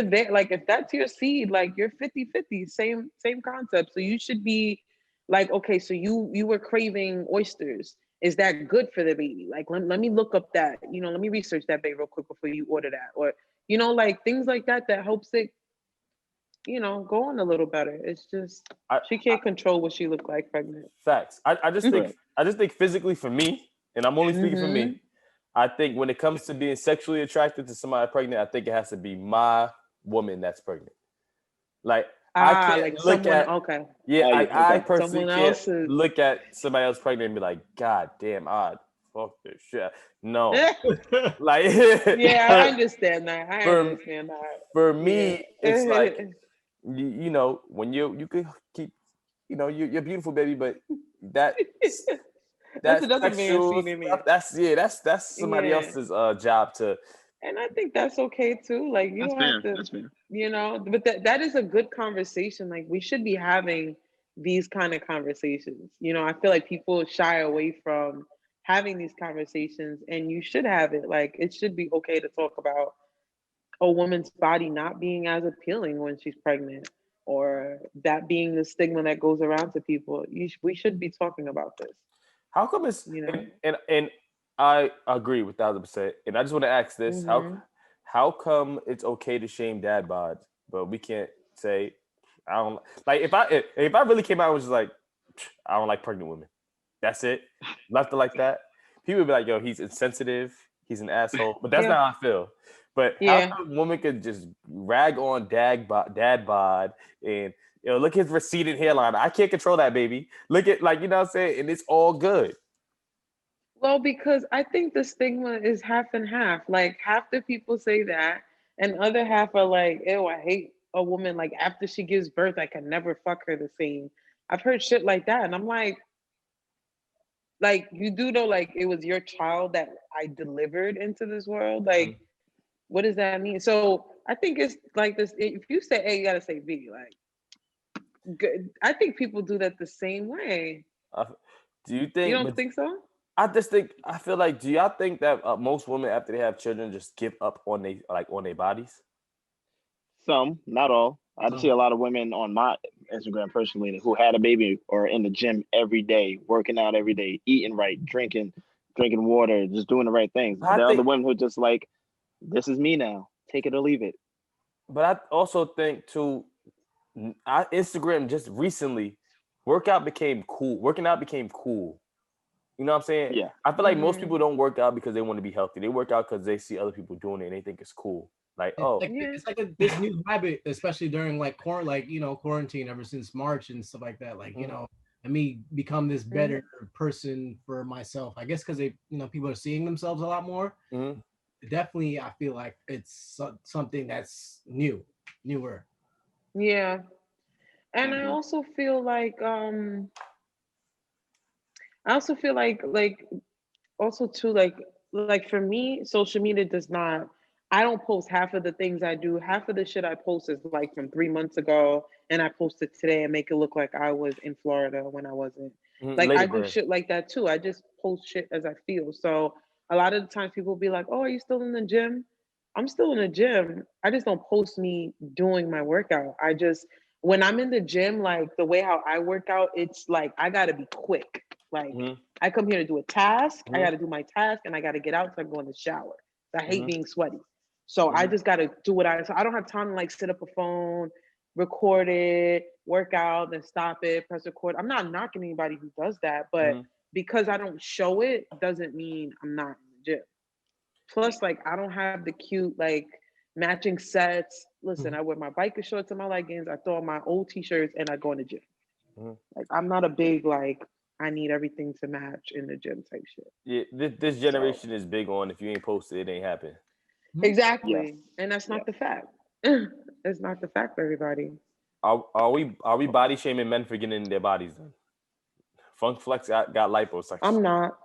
there. Like, if that's your seed, like, you're 50-50, same concept. So you should be like, okay, so you were craving oysters. Is that good for the baby? Like, let me look up that, let me research that baby real quick before you order that. Or, like, things like that helps it, go on a little better. It's just, she can't control what she look like pregnant. Facts. I just think physically, for me, and I'm only speaking for me, I think when it comes to being sexually attracted to somebody pregnant, I think it has to be my woman that's pregnant. Like, I can't like look someone, at I personally can't look at somebody else pregnant and be like, God damn, fuck this shit. No. Like, I understand that. For me, it's like, when you could keep, you're beautiful, baby, but that's another man sexual scene in me. stuff. That's somebody else's job to. And I think that's okay too. Like, you don't have to. That's fair. But that is a good conversation. Like, we should be having these kind of conversations. I feel like people shy away from having these conversations, and you should have it. Like, it should be okay to talk about a woman's body not being as appealing when she's pregnant, or that being the stigma that goes around to people. We should be talking about this. How come it's and I agree with 1,000%. And I just want to ask this: how come it's okay to shame dad bods, but we can't say I don't like? If I really came out and was just like, I don't like pregnant women. That's it. Left it like that. People would be like, yo, he's insensitive. He's an asshole. But that's not how I feel. But how come a woman could just rag on dad bod and look at his receding hairline? I can't control that, baby. Look at, like, you know what I'm saying? And it's all good. Well, because I think the stigma is half and half. Like, half the people say that, and other half are like, ew, I hate a woman. Like, after she gives birth, I can never fuck her the same. I've heard shit like that. And I'm like, you do know, like, it was your child that I delivered into this world. Like, what does that mean? So I think it's like this. If you say A, you gotta say B. Like, good. I think people do that the same way. Uh, do you You think? don't But think so? I just think I feel like. Do y'all think that most women after they have children just give up on their bodies? Some, not all. I see Some. a lot of women on my Instagram personally who had a baby or in the gym every day, working out every day, eating right, drinking water, just doing the right things. I There are other think, women who just like, this is me now. Take it or leave it. but I also think too. Instagram just recently, workout became cool. Working out became cool. You know what I'm saying? Yeah. I feel like most Mm-hmm. people don't work out because they want to be healthy. They work out because they see other people doing it and they think it's cool. Like, It's oh, like Yeah. it's like this new habit, especially during like quarantine ever since March and stuff like that. Like, let me become this better person for myself. I guess because people are seeing themselves a lot more. mm-hmm. Definitely, I feel like it's something that's newer. Yeah. And Mhm. I also feel like also too like for me, social media does not. I don't post half of the things I do. Half of the shit I post is like from 3 months ago, and I posted today and make it look like I was in Florida when I wasn't. Mm-hmm. Like Later I do brand. shit like that too. I just post shit as I feel. So a lot of the times people be like, "Oh, are you still in the gym?" I'm still in the gym. I just don't post me doing my workout. I just when I'm in the gym, like the way how I work out, it's like I gotta be quick. Like Mm-hmm. I come here to do a task. I got Mm-hmm. to do my task, and I got to get out so I can go in the shower. I hate Mm-hmm. being sweaty, so I Mm-hmm. just got to do what I. So I don't have time to like sit up a phone, record it, work out, then stop it, press record. I'm not knocking anybody who does that, but Mm-hmm. because I don't show it doesn't mean I'm not in the gym. Plus, like I don't have the cute like matching sets. Listen, I wear my biker shorts and my leggings. I throw on my old t-shirts and I go in the gym. Mm-hmm. Like I'm not a big like I need everything to match in the gym type shit. Yeah, this So generation is big on if you ain't posted, it ain't happen. Yes. exactly, and that's Yes. not the fact. It's not the fact for everybody. Are we body shaming men for getting their bodies done? Funk Flex got liposuction. I'm not.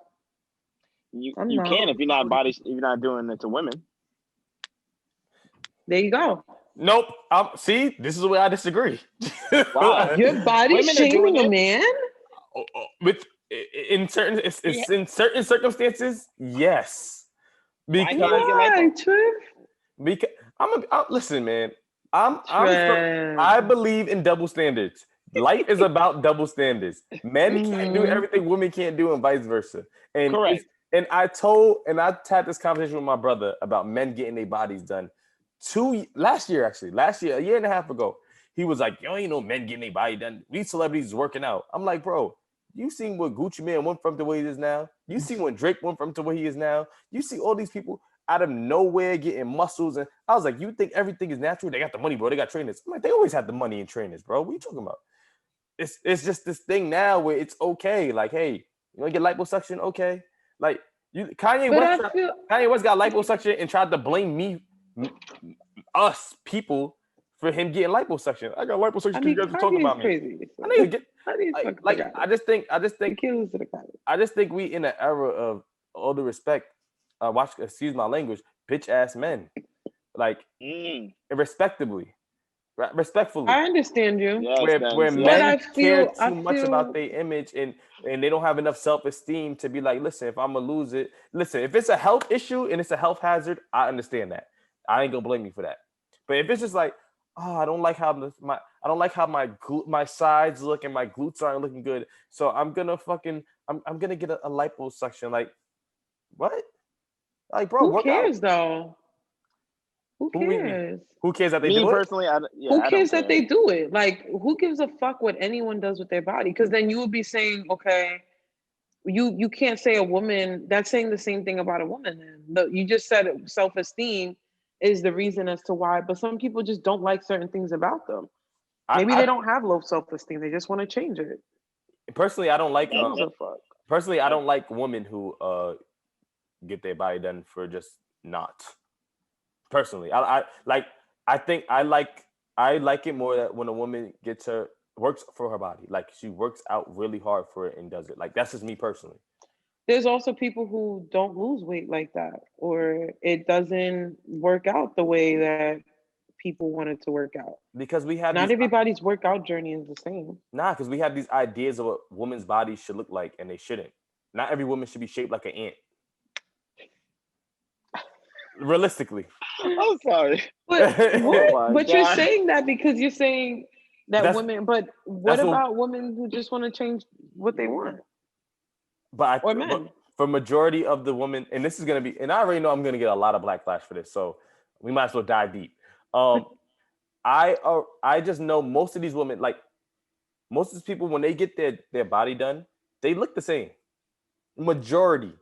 You I'm you not. can if you're not doing it to women. There you go. Nope. See, this is where I disagree. Why? You're body Women are doing shaming a it. man. With in certain Yeah. it's in certain circumstances, yes. Why can't you Because get Why, lipo? Triff? because listen, man. Triff. I believe in double standards. Life is about double standards. Men can't do Mm-hmm. everything women can't do, and vice versa. And Correct. it's and I had this conversation with my brother about men getting their bodies done. Last year, a year and a half ago, he was like, "Yo, you know, men getting their body done. These celebrities working out." I'm like, bro, you seen what Gucci Man went from to where he is now? You see when Drake went from to where he is now? You see all these people out of nowhere getting muscles, and I was like, you think everything is natural? They got the money, bro. They got trainers. I'm like, they always had the money and trainers, bro. What are you talking about? It's just this thing now where it's okay. Like, hey, you want to get liposuction? Okay. Like But I feel Kanye West got liposuction and tried to blame us people for him getting liposuction. I got liposuction I because you mean guys were talking Kanye is about me. crazy. I need to get Kanye is fucking like forgot. I just The think kid was to the college. I just think we in an era of all the respect, excuse my language, bitch ass men. Like Mm. respectably, respectfully. I understand you, Yes, Where Denz. but Yes. men I care feel I too much about feel their image and they don't have enough self-esteem to be like, listen, if I'm gonna lose it, listen, if it's a health issue and it's a health hazard, I understand that. I ain't gonna blame you for that. But if it's just like, oh, I don't like how my sides look and my glutes aren't looking good, so I'm gonna I'm gonna get a liposuction. Like what? Like bro, who work out. cares though? Who cares? Who cares that they Me do it? personally, Who I don't cares that care. they do it? Like, who gives a fuck what anyone does with their body? Because then you would be saying, okay, you can't say a woman. That's saying the same thing about a woman. Then you just said self-esteem is the reason as to why. But some people just don't like certain things about them. Maybe they I don't have low self-esteem. They just want to change it. personally I don't like Who gives a fuck? personally I don't like women who get their body done for just not. Personally, I like. I think I like it more that when a woman works for her body, like she works out really hard for it and does it. Like that's just me personally. There's also people who don't lose weight like that, or it doesn't work out the way that people wanted to work out. Because we have Not these, everybody's workout journey is the same. because we have these ideas of what women's bodies should look like, and they shouldn't. Not every woman should be shaped like an ant. Realistically. I'm sorry. But Oh my but you're God. saying that because you're saying that That's- women. But what about women who just want to change what they want? Or men. But for majority of the women, and this is gonna be, and I already know I'm gonna get a lot of backlash for this, so we might as well dive deep. I just know most of these women, like most of these people, when they get their body done, they look the same. Majority.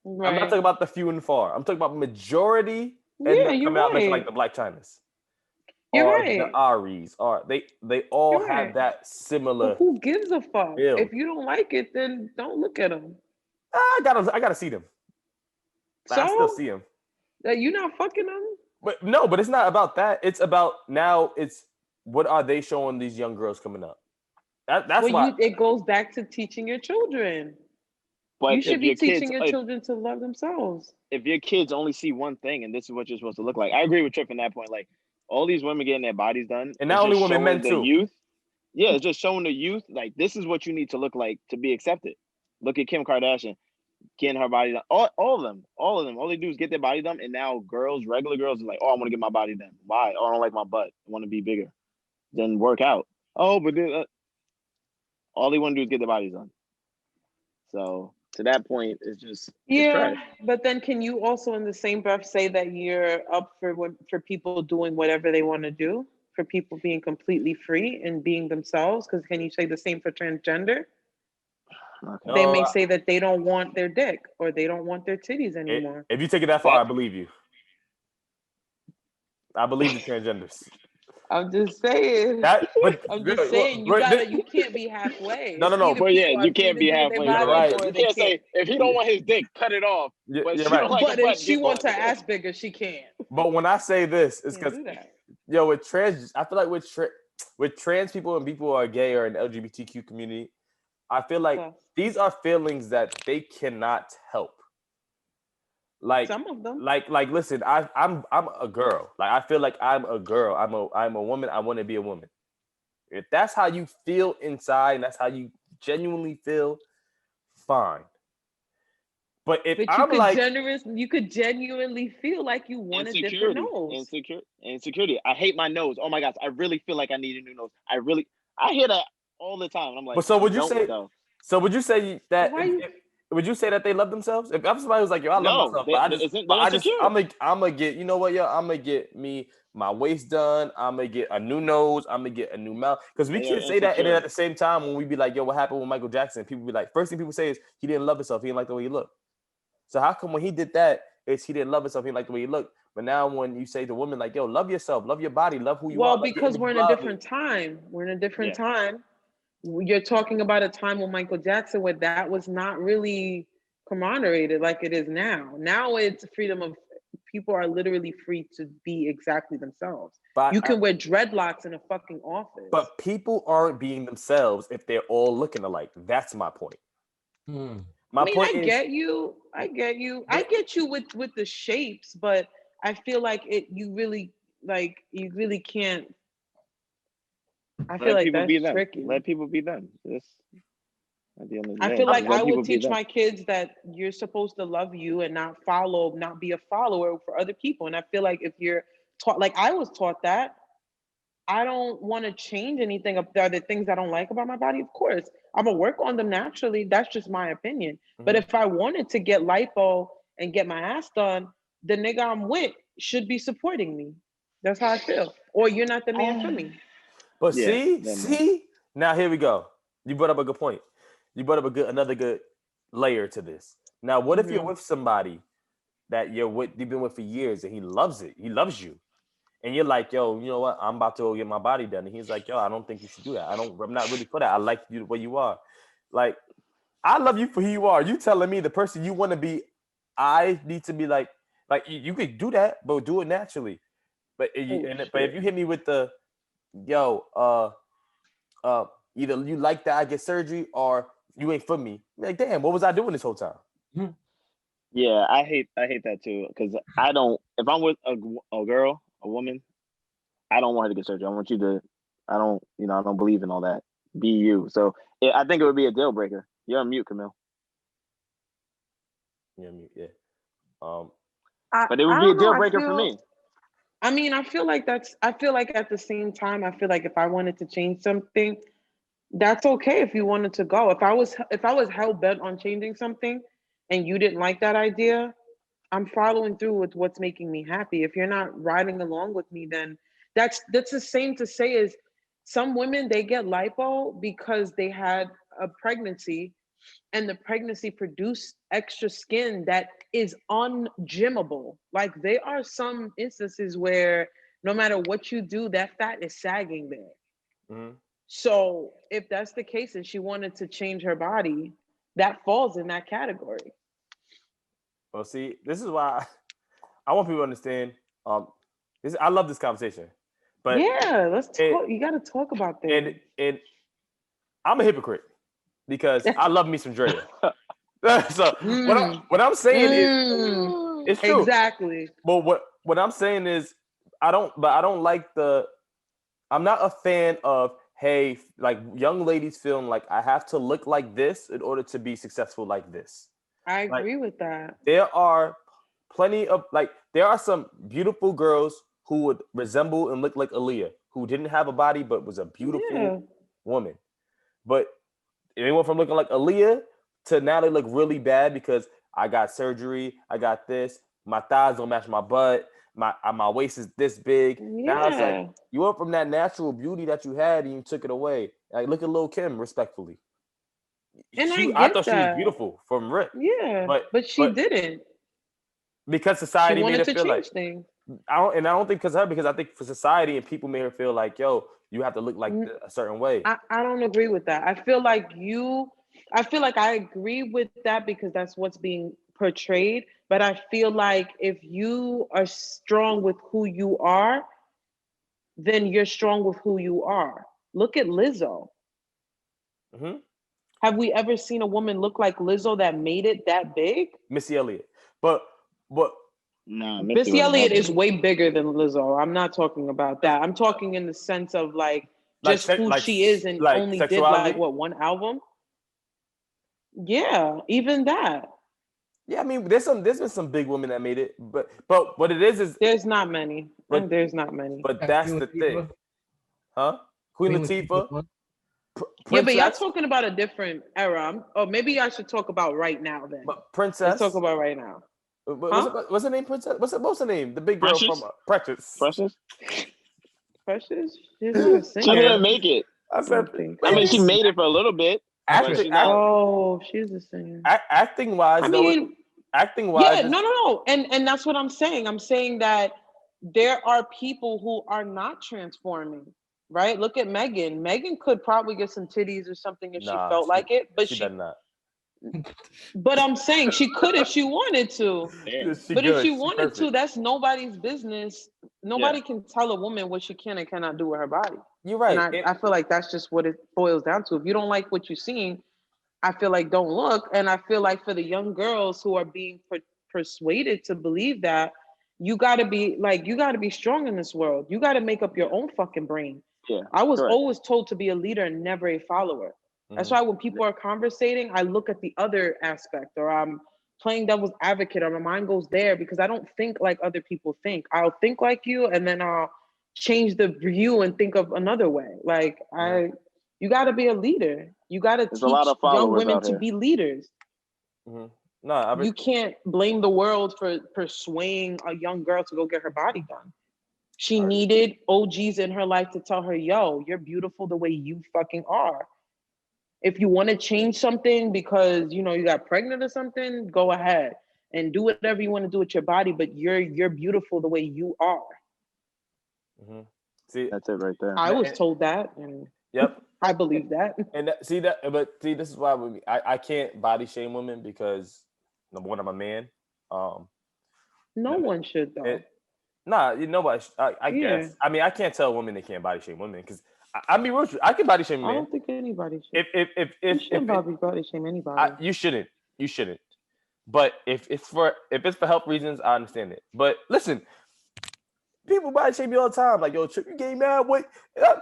Right. I'm not talking about the few and far. I'm talking about majority. And Yeah, you're coming out looking right. like the Black Chinas. You're or right. The Aries, or they all You're have right. that similar. But who gives a fuck? build. If you don't like it, then don't look at them. I gotta see them. So I still see them. You're not fucking them. But no, but it's not about that. It's about now. It's what are they showing these young girls coming up? That's why it goes back to teaching your children. But you should be teaching your kids, children to love themselves. If your kids only see one thing and this is what you're supposed to look like, I agree with Tripp in that point. Like all these women getting their bodies done, and not only women, men too. Youth, yeah, it's just showing the youth like this is what you need to look like to be accepted. Look at Kim Kardashian getting her body done. All of them. All they do is get their body done, and now regular girls, are like, oh, I want to get my body done. Why? Oh, I don't like my butt. I want to be bigger. Then work out. Oh, but all they want to do is get their bodies done. So to that point, it's just trash. But then can you also in the same breath say that you're up for people doing whatever they want to do, for people being completely free and being themselves? Because can you say the same for transgender? Okay. They may say that they don't want their dick or they don't want their titties anymore. If you take it that far, I believe you. I believe the transgenders. I'm just saying. You can't be halfway. No. But yeah, you can't be halfway. You're right. You can't say if he don't want his dick, cut it off. But if she wants her ass bigger, she can't. But when I say this, it's because with trans, I feel like with trans people and people who are gay or in the LGBTQ community, I feel like these are feelings that they cannot help. Like some of them. Like listen, I'm a girl. Like I feel like I'm a girl. I'm a woman. I want to be a woman. If that's how you feel inside and that's how you genuinely feel, fine. But if you could genuinely feel like you want a different nose. Insecurity. I hate my nose. Oh my gosh, I really feel like I need a new nose. I hear that all the time. And I'm like, but so would you say? So would you say that? Would you say that they love themselves? If I'm somebody who's like, yo, I love myself, I'm gonna get, you know what, yo, I'm gonna get me my waist done. I'm gonna get a new nose. I'm gonna get a new mouth. Because we can't say that, and then at the same time, when we be like, yo, what happened with Michael Jackson? People be like, first thing people say is he didn't love himself. He didn't like the way he looked. So how come when he did that, it's he didn't love himself. He didn't like the way he looked. But now when you say to women like, yo, love yourself, love your body, love who you are. Well, because we're in a different time. We're in a different time. You're talking about a time with Michael Jackson where that was not really commemorated like it is now. Now it's freedom of people are literally free to be exactly themselves. But you can wear dreadlocks in a fucking office. But people aren't being themselves if they're all looking alike. That's my point. I get you. I get you with the shapes, but I feel like you really can't. I feel like that's tricky. Let people be them. At the end of the day, I feel like I would teach my kids that you're supposed to love you and not be a follower for other people. And I feel like if you're taught, like I was taught that, I don't want to change anything. Are there things I don't like about my body? Of course, I'm gonna work on them naturally. That's just my opinion. But if I wanted to get lipo and get my ass done, the nigga I'm with should be supporting me. That's how I feel. Or you're not the man for me. But see, now here we go. You brought up a good point. You brought up another good layer to this. Now, what if you're with somebody that you've been with for years and he loves it, he loves you, and you're like, yo, you know what? I'm about to go get my body done, and he's like, yo, I don't think you should do that. I'm not really for that. I like you the way you are. Like, I love you for who you are. You telling me the person you want to be, I need to be like you could do that, but do it naturally. But if you hit me with the either you like that I get surgery or you ain't for me. Like, damn, what was I doing this whole time? Yeah, I hate that too. Because I don't. If I'm with a girl, a woman, I don't want her to get surgery. I want you to. I don't believe in all that. Be you. So I think it would be a deal breaker. You're on mute, Camille. Yeah, yeah. But it would I be a don't know. deal breaker for me. I mean, I feel like at the same time, I feel like if I wanted to change something, that's okay if you wanted to go. If I was hell bent on changing something and you didn't like that idea, I'm following through with what's making me happy. If you're not riding along with me, then that's the same to say as some women, they get lipo because they had a pregnancy and the pregnancy produced extra skin that is ungymmable. Like there are some instances where no matter what you do, that fat is sagging there. Mm-hmm. So if that's the case and she wanted to change her body, that falls in that category. Well, see, this is why I want people to understand. I love this conversation, but Yeah, let's talk. You got to talk about this. And I'm a hypocrite because I love me some Drea. So what I'm saying is it's true. Exactly. But what I'm saying is I don't like I'm not a fan of, hey, like young ladies feeling like I have to look like this in order to be successful like this. I agree with that. There are there are some beautiful girls who would resemble and look like Aaliyah, who didn't have a body but was a beautiful woman. But they went from looking like Aaliyah to now they look really bad because I got surgery, I got this, my thighs don't match my butt, my waist is this big. Yeah. Now it's like you went from that natural beauty that you had and you took it away. Like look at Lil' Kim, respectfully. And I thought she was beautiful from rip. Yeah, but she didn't. Because society made her feel like things. I don't think because of her, because I think for society and people made her feel like, yo, you have to look like a certain way. I don't agree with that. I feel like I agree with that because that's what's being portrayed. But I feel like if you are strong with who you are, then you're strong with who you are. Look at Lizzo. Mm-hmm. Have we ever seen a woman look like Lizzo that made it that big? Missy Elliott. But no, Missy Elliott is way bigger than Lizzo. I'm not talking about that. I'm talking in the sense of just who she is and only sexuality? did one album. Yeah, even that. Yeah, I mean, there's been some big women that made it, but what it is there's not many. There's not many. But that's the thing, huh? Queen Latifah. Yeah, but y'all talking about a different era. Or maybe I should talk about right now then. But Princess. Let's talk about right now. What's her name? Princess. What's her name? The big girl from Precious. Precious. Precious. She's not a singer. She didn't make it. I said. I mean, she made it for a little bit. She's a singer. Acting wise, acting wise. Yeah, no. And that's what I'm saying. I'm saying that there are people who are not transforming. Right? Look at Megan. Megan could probably get some titties or something if she felt like it, but she does not. But I'm saying she could if she wanted to. But if she wanted to, that's nobody's business. Nobody can tell a woman what she can and cannot do with her body. You're right. And I feel like that's just what it boils down to. If you don't like what you're seeing, I feel like don't look. And I feel like for the young girls who are being persuaded to believe that, you gotta be strong in this world. You gotta make up your own fucking brain. Yeah, I was always told to be a leader and never a follower. That's why when people are conversating, I look at the other aspect, or I'm playing devil's advocate, or my mind goes there because I don't think like other people think. I'll think like you, and then I'll change the view and think of another way. Like you got to be a leader. You got to teach young women to be leaders. Mm-hmm. No, you can't blame the world for persuading a young girl to go get her body done. She needed OGs in her life to tell her, yo, you're beautiful the way you fucking are. If you want to change something because, you got pregnant or something, go ahead and do whatever you want to do with your body, but you're beautiful the way you are. Mm-hmm. See, that's it right there. I was told that, and I believe that. And this is why I can't body shame women because number one, I'm a man. No one should though. Nobody. I guess. I mean, I can't tell women they can't body shame women because I mean, I can body shame men. I don't think anybody should. If you shouldn't body shame anybody. You shouldn't. You shouldn't. But if it's for health reasons, I understand it. But listen, People body shame me all the time. Like, yo, Trip, you getting mad? What?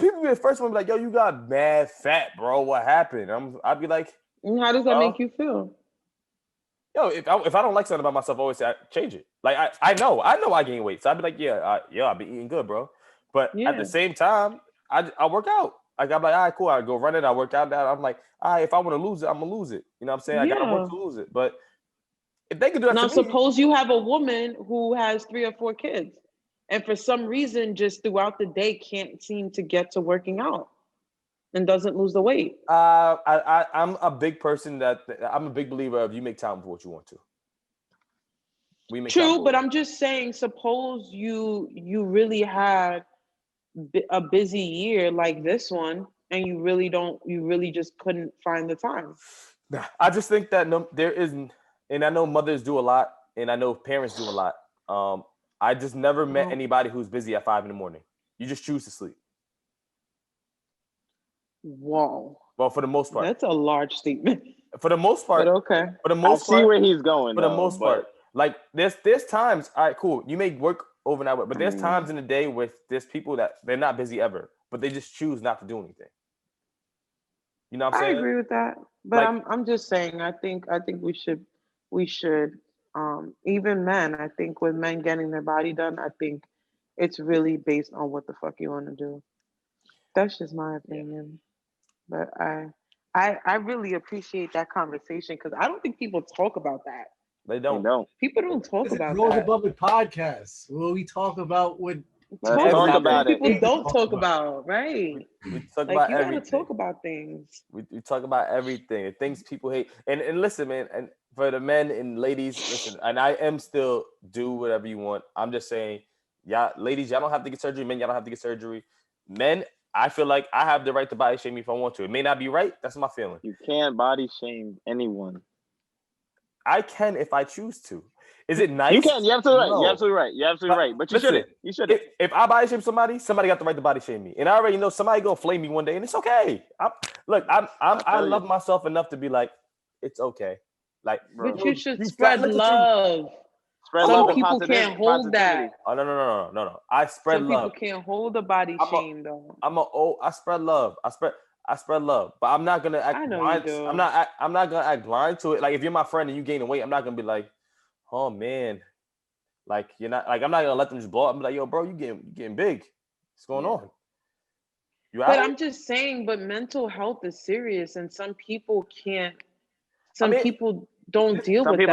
People be the first one be like, yo, you got mad fat, bro. What happened? I'd be like, And how does that make you feel? Yo, if I don't like something about myself, I always say change it. Like I know I gain weight, so I'd be like, I've been eating good, bro. But at the same time, I work out. Like I'm like, all right, cool. I go run it. I work out. That I'm like, all right, if I want to lose it, I'm gonna lose it. You know what I'm saying? I gotta work to lose it. But if they could do that now, to me, suppose you have a woman who has 3 or 4 kids, and for some reason, just throughout the day, can't seem to get to working out and doesn't lose the weight. I'm a big person I'm a big believer of you make time for what you want to. We make True, but I'm just saying, suppose you really had a busy year like this one, and you really just couldn't find the time. I just think that there isn't, and I know mothers do a lot, and I know parents do a lot. I just never met anybody who's busy at 5 a.m. You just choose to sleep. Whoa. Well, for the most part, that's a large statement. For the most part, but okay. For the most part, I see where he's going. For the most part, like there's times. All right, cool. You may work overnight, but there's times in the day where there's people that they're not busy ever, but they just choose not to do anything. You know what I'm saying? I agree with that, but like, I'm just saying. I think we should. Even men. I think with men getting their body done, I think it's really based on what the fuck you want to do. That's just my opinion. But I really appreciate that conversation because I don't think people talk about that. They don't. People don't talk about Rose that. Above It podcast where we talk about what talk about people don't talk about, right? We talk like about you everything. gotta talk about things. We talk about everything. The things people hate. And listen, man, and for the men and ladies, listen, and I am still do whatever you want. I'm just saying, ladies, y'all don't have to get surgery. Men, y'all don't have to get surgery. Men, I feel like I have the right to body shame me if I want to. It may not be right. That's my feeling. You can't body shame anyone. I can if I choose to. Is it nice? You can. You're absolutely right. No. You're absolutely right. You're absolutely right. But you shouldn't. You shouldn't. If I body shame somebody got the right to body shame me, and I already know somebody gonna flame me one day, and it's okay. I love myself enough to be like, it's okay. Like, but you should spread love. Some people can't hold that. Oh no. I spread love. Some people can't hold the body shame though. I spread love. I spread love, but I'm not gonna act blind. I'm not gonna act blind to it. Like if you're my friend and you gaining weight, I'm not gonna be like, oh man, like you're not like I'm not gonna let them just blow up. I'm like, yo, bro, you getting big. What's going on? But I'm just saying, but mental health is serious, and some people can't. People don't deal with that.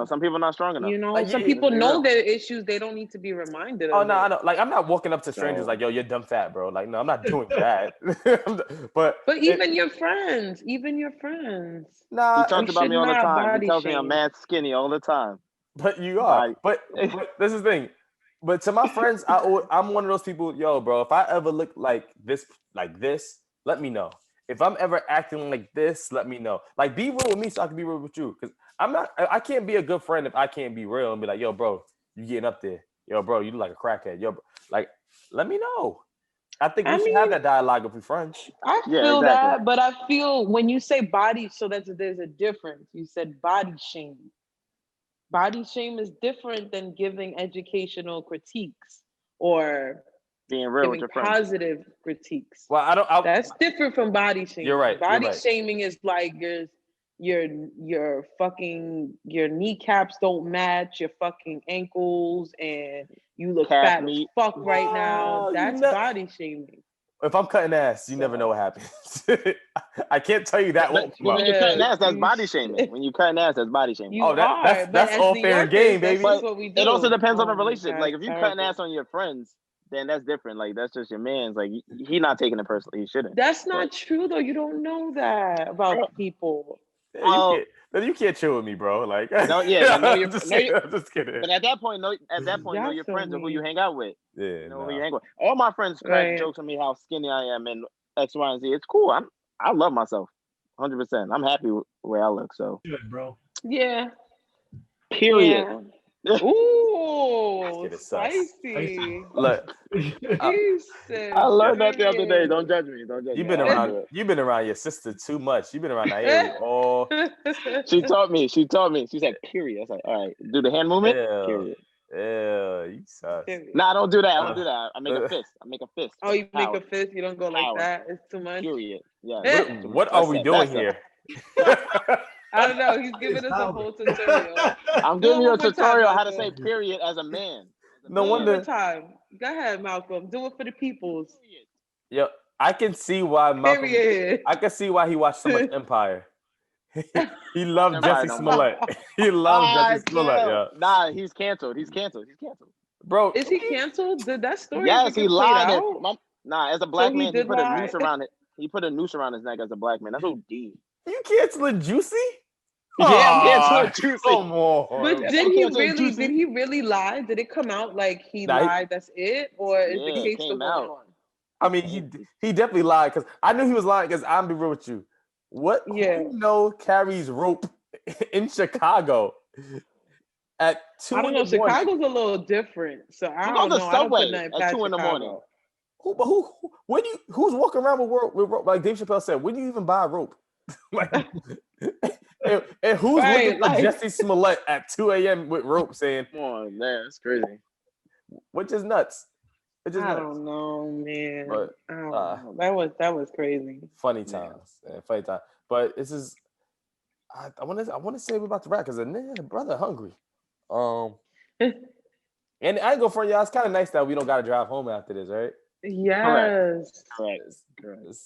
Some people not strong enough. You know, some people know their issues. They don't need to be reminded. Oh no, I know. Like I'm not walking up to strangers like, yo, you're dumb fat, bro. Like, no, I'm not doing that. but even your friends. Nah, he talks about me all the time. He tells me I'm mad skinny all the time. But you are. But this is the thing. But to my friends, I'm one of those people. Yo, bro, if I ever look like this, let me know. If I'm ever acting like this, let me know. Like, be real with me so I can be real with you. Because I can't be a good friend if I can't be real and be like, yo, bro, you getting up there. Yo, bro, you look like a crackhead. Yo, like, let me know. I think we should have that dialogue with your friends. I feel that, but I feel when you say body, so there's a difference. You said body shame. Body shame is different than giving educational critiques or being real with your friends. Positive critiques. Well, that's different from body shaming. You're right. Body shaming is like your fucking your kneecaps don't match your fucking ankles and you look fat as fuck right now. That's body shaming. If I'm cutting ass, you never know what happens. I can't tell you that. When you're cutting ass, that's body shaming. When you're cutting ass, that's body shaming. That's all fair and game, baby. But it also depends on the relationship. Like if you're cutting ass on your friends, then that's different. Like that's just your man's. Like he not taking it personally. He shouldn't. That's not true though. You don't know that about people. You can't chill with me, bro. Like I'm just kidding. But at that point, know your friends or who you hang out with. Yeah, who you hang with. All my friends crack jokes on me how skinny I am and X, Y, and Z. It's cool. I love myself, 100%. I'm happy with where I look. So good, bro. Yeah. Period. Yeah. Ooh, spicy. Look, I learned that the other day. Don't judge me. You've been around your sister too much. You've been around that area. Oh, she taught me. She said, "Period." I was like, "All right, do the hand movement." Yeah. Period. Yeah, you suck. Period. Nah, don't do that. I don't do that. I make a fist. I make a fist. Oh, you make Power. a fist. You don't go like Power. that. It's too much. Period. Yeah. What are we doing here? I don't know. He's giving us a whole tutorial. I'm Do giving it you a one more time, tutorial how to say Malcolm. period as a man. No Do it one wonder. more time. Go ahead, Malcolm. Do it for the peoples. Period. Yo, I can see why Malcolm. Period. I can see why he watched so much Empire. He loved Empire Jesse no more. Smollett. He loved Jesse Smollett. Yeah, Nah, he's canceled. He's canceled. bro. Is he canceled? Did that story Yes, ever he get played lied. out? Nah, as a black he man, he did put a lie? noose around it. He put a noose around his neck as a black man. That's OD. You canceling Juicy? Yeah, I'm Aw, canceling Juicy. Come on. But Yeah, did I'm he canceling really? Juicy. Did he really lie? Did it come out like he Nah, lied? That's it, or is the Yeah, it case still came going out. on? I mean, he definitely lied because I knew he was lying because I'm be real with you. What? Yeah. Who you know carries rope in Chicago at 2 I don't know. in the morning? Chicago's a little different, so I Who's don't on the know. I don't put subway nothing at past 2 in the morning? Chicago. Who's walking around with rope? Like Dave Chappelle said, when do you even buy rope? Like, and who's Right, looking for like- Jesse Smollett at 2 a.m. with rope saying, Come on, man, that's crazy. which is nuts. Which is I nuts. don't know, man. But, I don't know. That was crazy. Funny times. Yeah, funny time. But this is I want to say we're about to wrap because the brother hungry. And I ain't go for y'all. It's kind of nice that we don't got to drive home after this, right? Yes. Correct.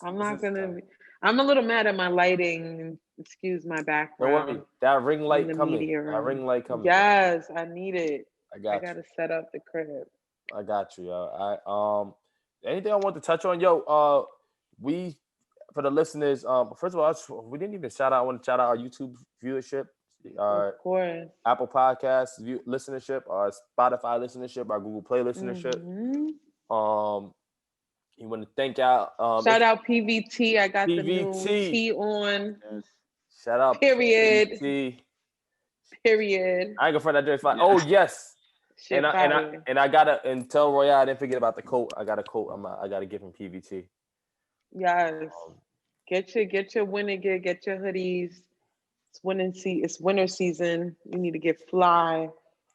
I'm not gonna. I'm a little mad at my lighting. Excuse my Don't background. worry. That ring in light the coming. media That room. ring light coming. Yes, I need it. I I got gotta you. set up the crib. I got you, yo. Anything I want to touch on, yo? We for the listeners. First of all, we didn't even shout out. I want to shout out our YouTube viewership, our Of course. Apple Podcasts listenership, our Spotify listenership, our Google Play listenership. Mhm. You want to thank out. Shout out PVT. I got the new PVT. T on. Yes. Shout out Period. PVT. Period. I ain't gonna find that drink fine. Oh yes. Shit fire. I gotta tell Royale I didn't forget about the coat. I got a coat. I gotta give him PVT. Yes. Get your winter gear. Get your hoodies. It's winter season. You need to get fly.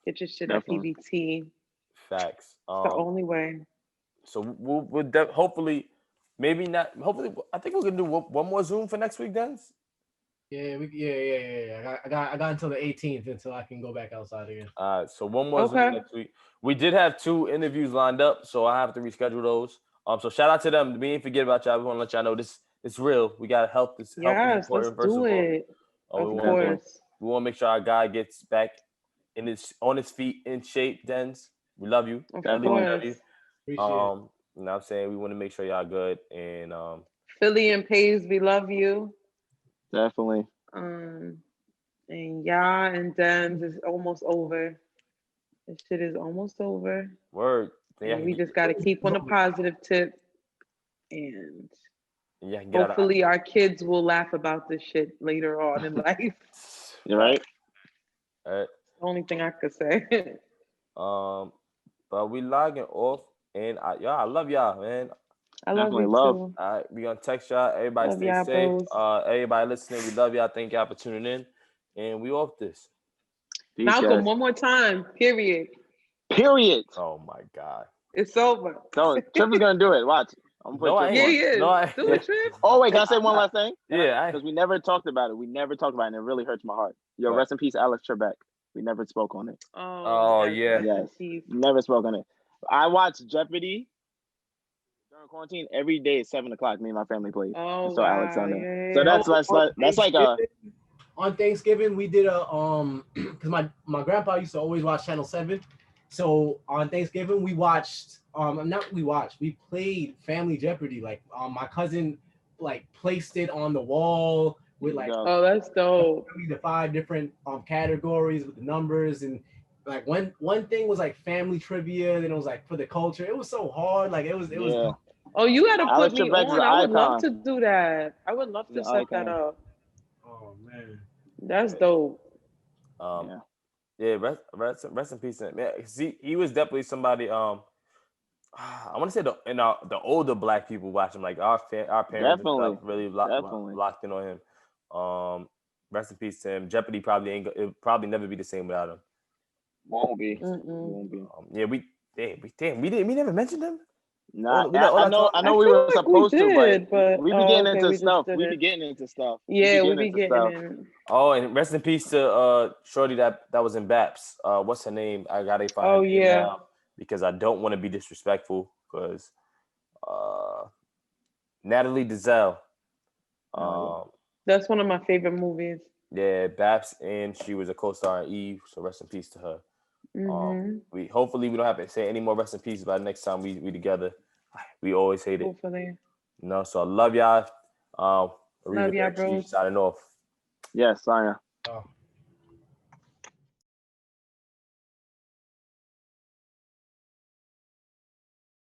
Get your shit Definitely. at PVT. Facts. It's the only way. So we'll hopefully, maybe not. Hopefully, I think we're gonna do one more Zoom for next week, Denz. Yeah. I got until the 18th until I can go back outside again. So one more Zoom next week. We did have 2 interviews lined up, so I have to reschedule those. So shout out to them. We ain't forget about y'all. We want to let y'all know this. It's real. We gotta help this. Yes, let's do it. Of course. We want to make sure our guy gets back on his feet in shape. Denz, we love you. Of Love course. you. Appreciate it. You know what I'm saying? We want to make sure y'all good. And Philly and Pays, we love you. Definitely. And y'all and Denz is almost over. This shit is almost over. word. And we just gotta keep on a positive tip. And hopefully our kids will laugh about this shit later on in life. You're right. All right. The only thing I could say. But we logging off, and I love y'all, man. I love Definitely you love. too. All right, we gonna text y'all. Everybody Love stay y'all, safe. bros. Everybody listening, we love y'all. Thank y'all for tuning in, and we off this. Peace, Malcolm, guys. one more time. Period. Period. Oh my God. It's over. So Trip is gonna do it. Watch. I'm gonna put No, I Trip ain't. on. Yeah, he is. No, I Do it, Trip. Oh wait, can I say one last thing? Yeah, Because we never talked about it. And it really hurts my heart. Yo, What? rest in peace, Alex Trebek. We never spoke on it. Oh, yeah. Yes, never spoke on it. I watch Jeopardy during quarantine every day at 7:00. Me and my family played. Oh, So Alex on wow. there. Yeah. So that's like a. On Thanksgiving, we did a because my grandpa used to always watch Channel 7. So on Thanksgiving, we played Family Jeopardy. Like my cousin like placed it on the wall with like Oh, that's dope. the 5 different categories with the numbers, and like one thing was like family trivia, then it was like for the culture. It was so hard. Like it was dope. Oh, you gotta put Alex me Trebek's on. an I would love icon. to do that. I would love to He's an set that icon. up. Oh man. That's dope. Yeah, rest in peace. Man, he was definitely somebody. I want to say the older Black people watch him, like our parents and stuff, really locked in on him. Rest in peace to him. Jeopardy probably never be the same without him. Won't be. Mm-mm. Won't be. Yeah, we never mentioned them. Nah, All that I know. time? I know I we feel were like we supposed to, did, but we be oh, getting okay, into we just stuff. did We it. be getting into stuff. Yeah, we getting be into getting stuff. in. Oh, and rest in peace to Shorty that was in Baps. What's her name? I gotta find Oh her name yeah, now because I don't want to be disrespectful because Natalie Desselle. that's one of my favorite movies. Yeah, Baps, and she was a co-star in Eve. So rest in peace to her. Mm-hmm. We hopefully we don't have to say any more rest in peace by the next time we together. We always hate it, Hopefully. you know. So I love y'all. Love y'all, Arrivederci, bros. signing off. Yes, Saya. Oh.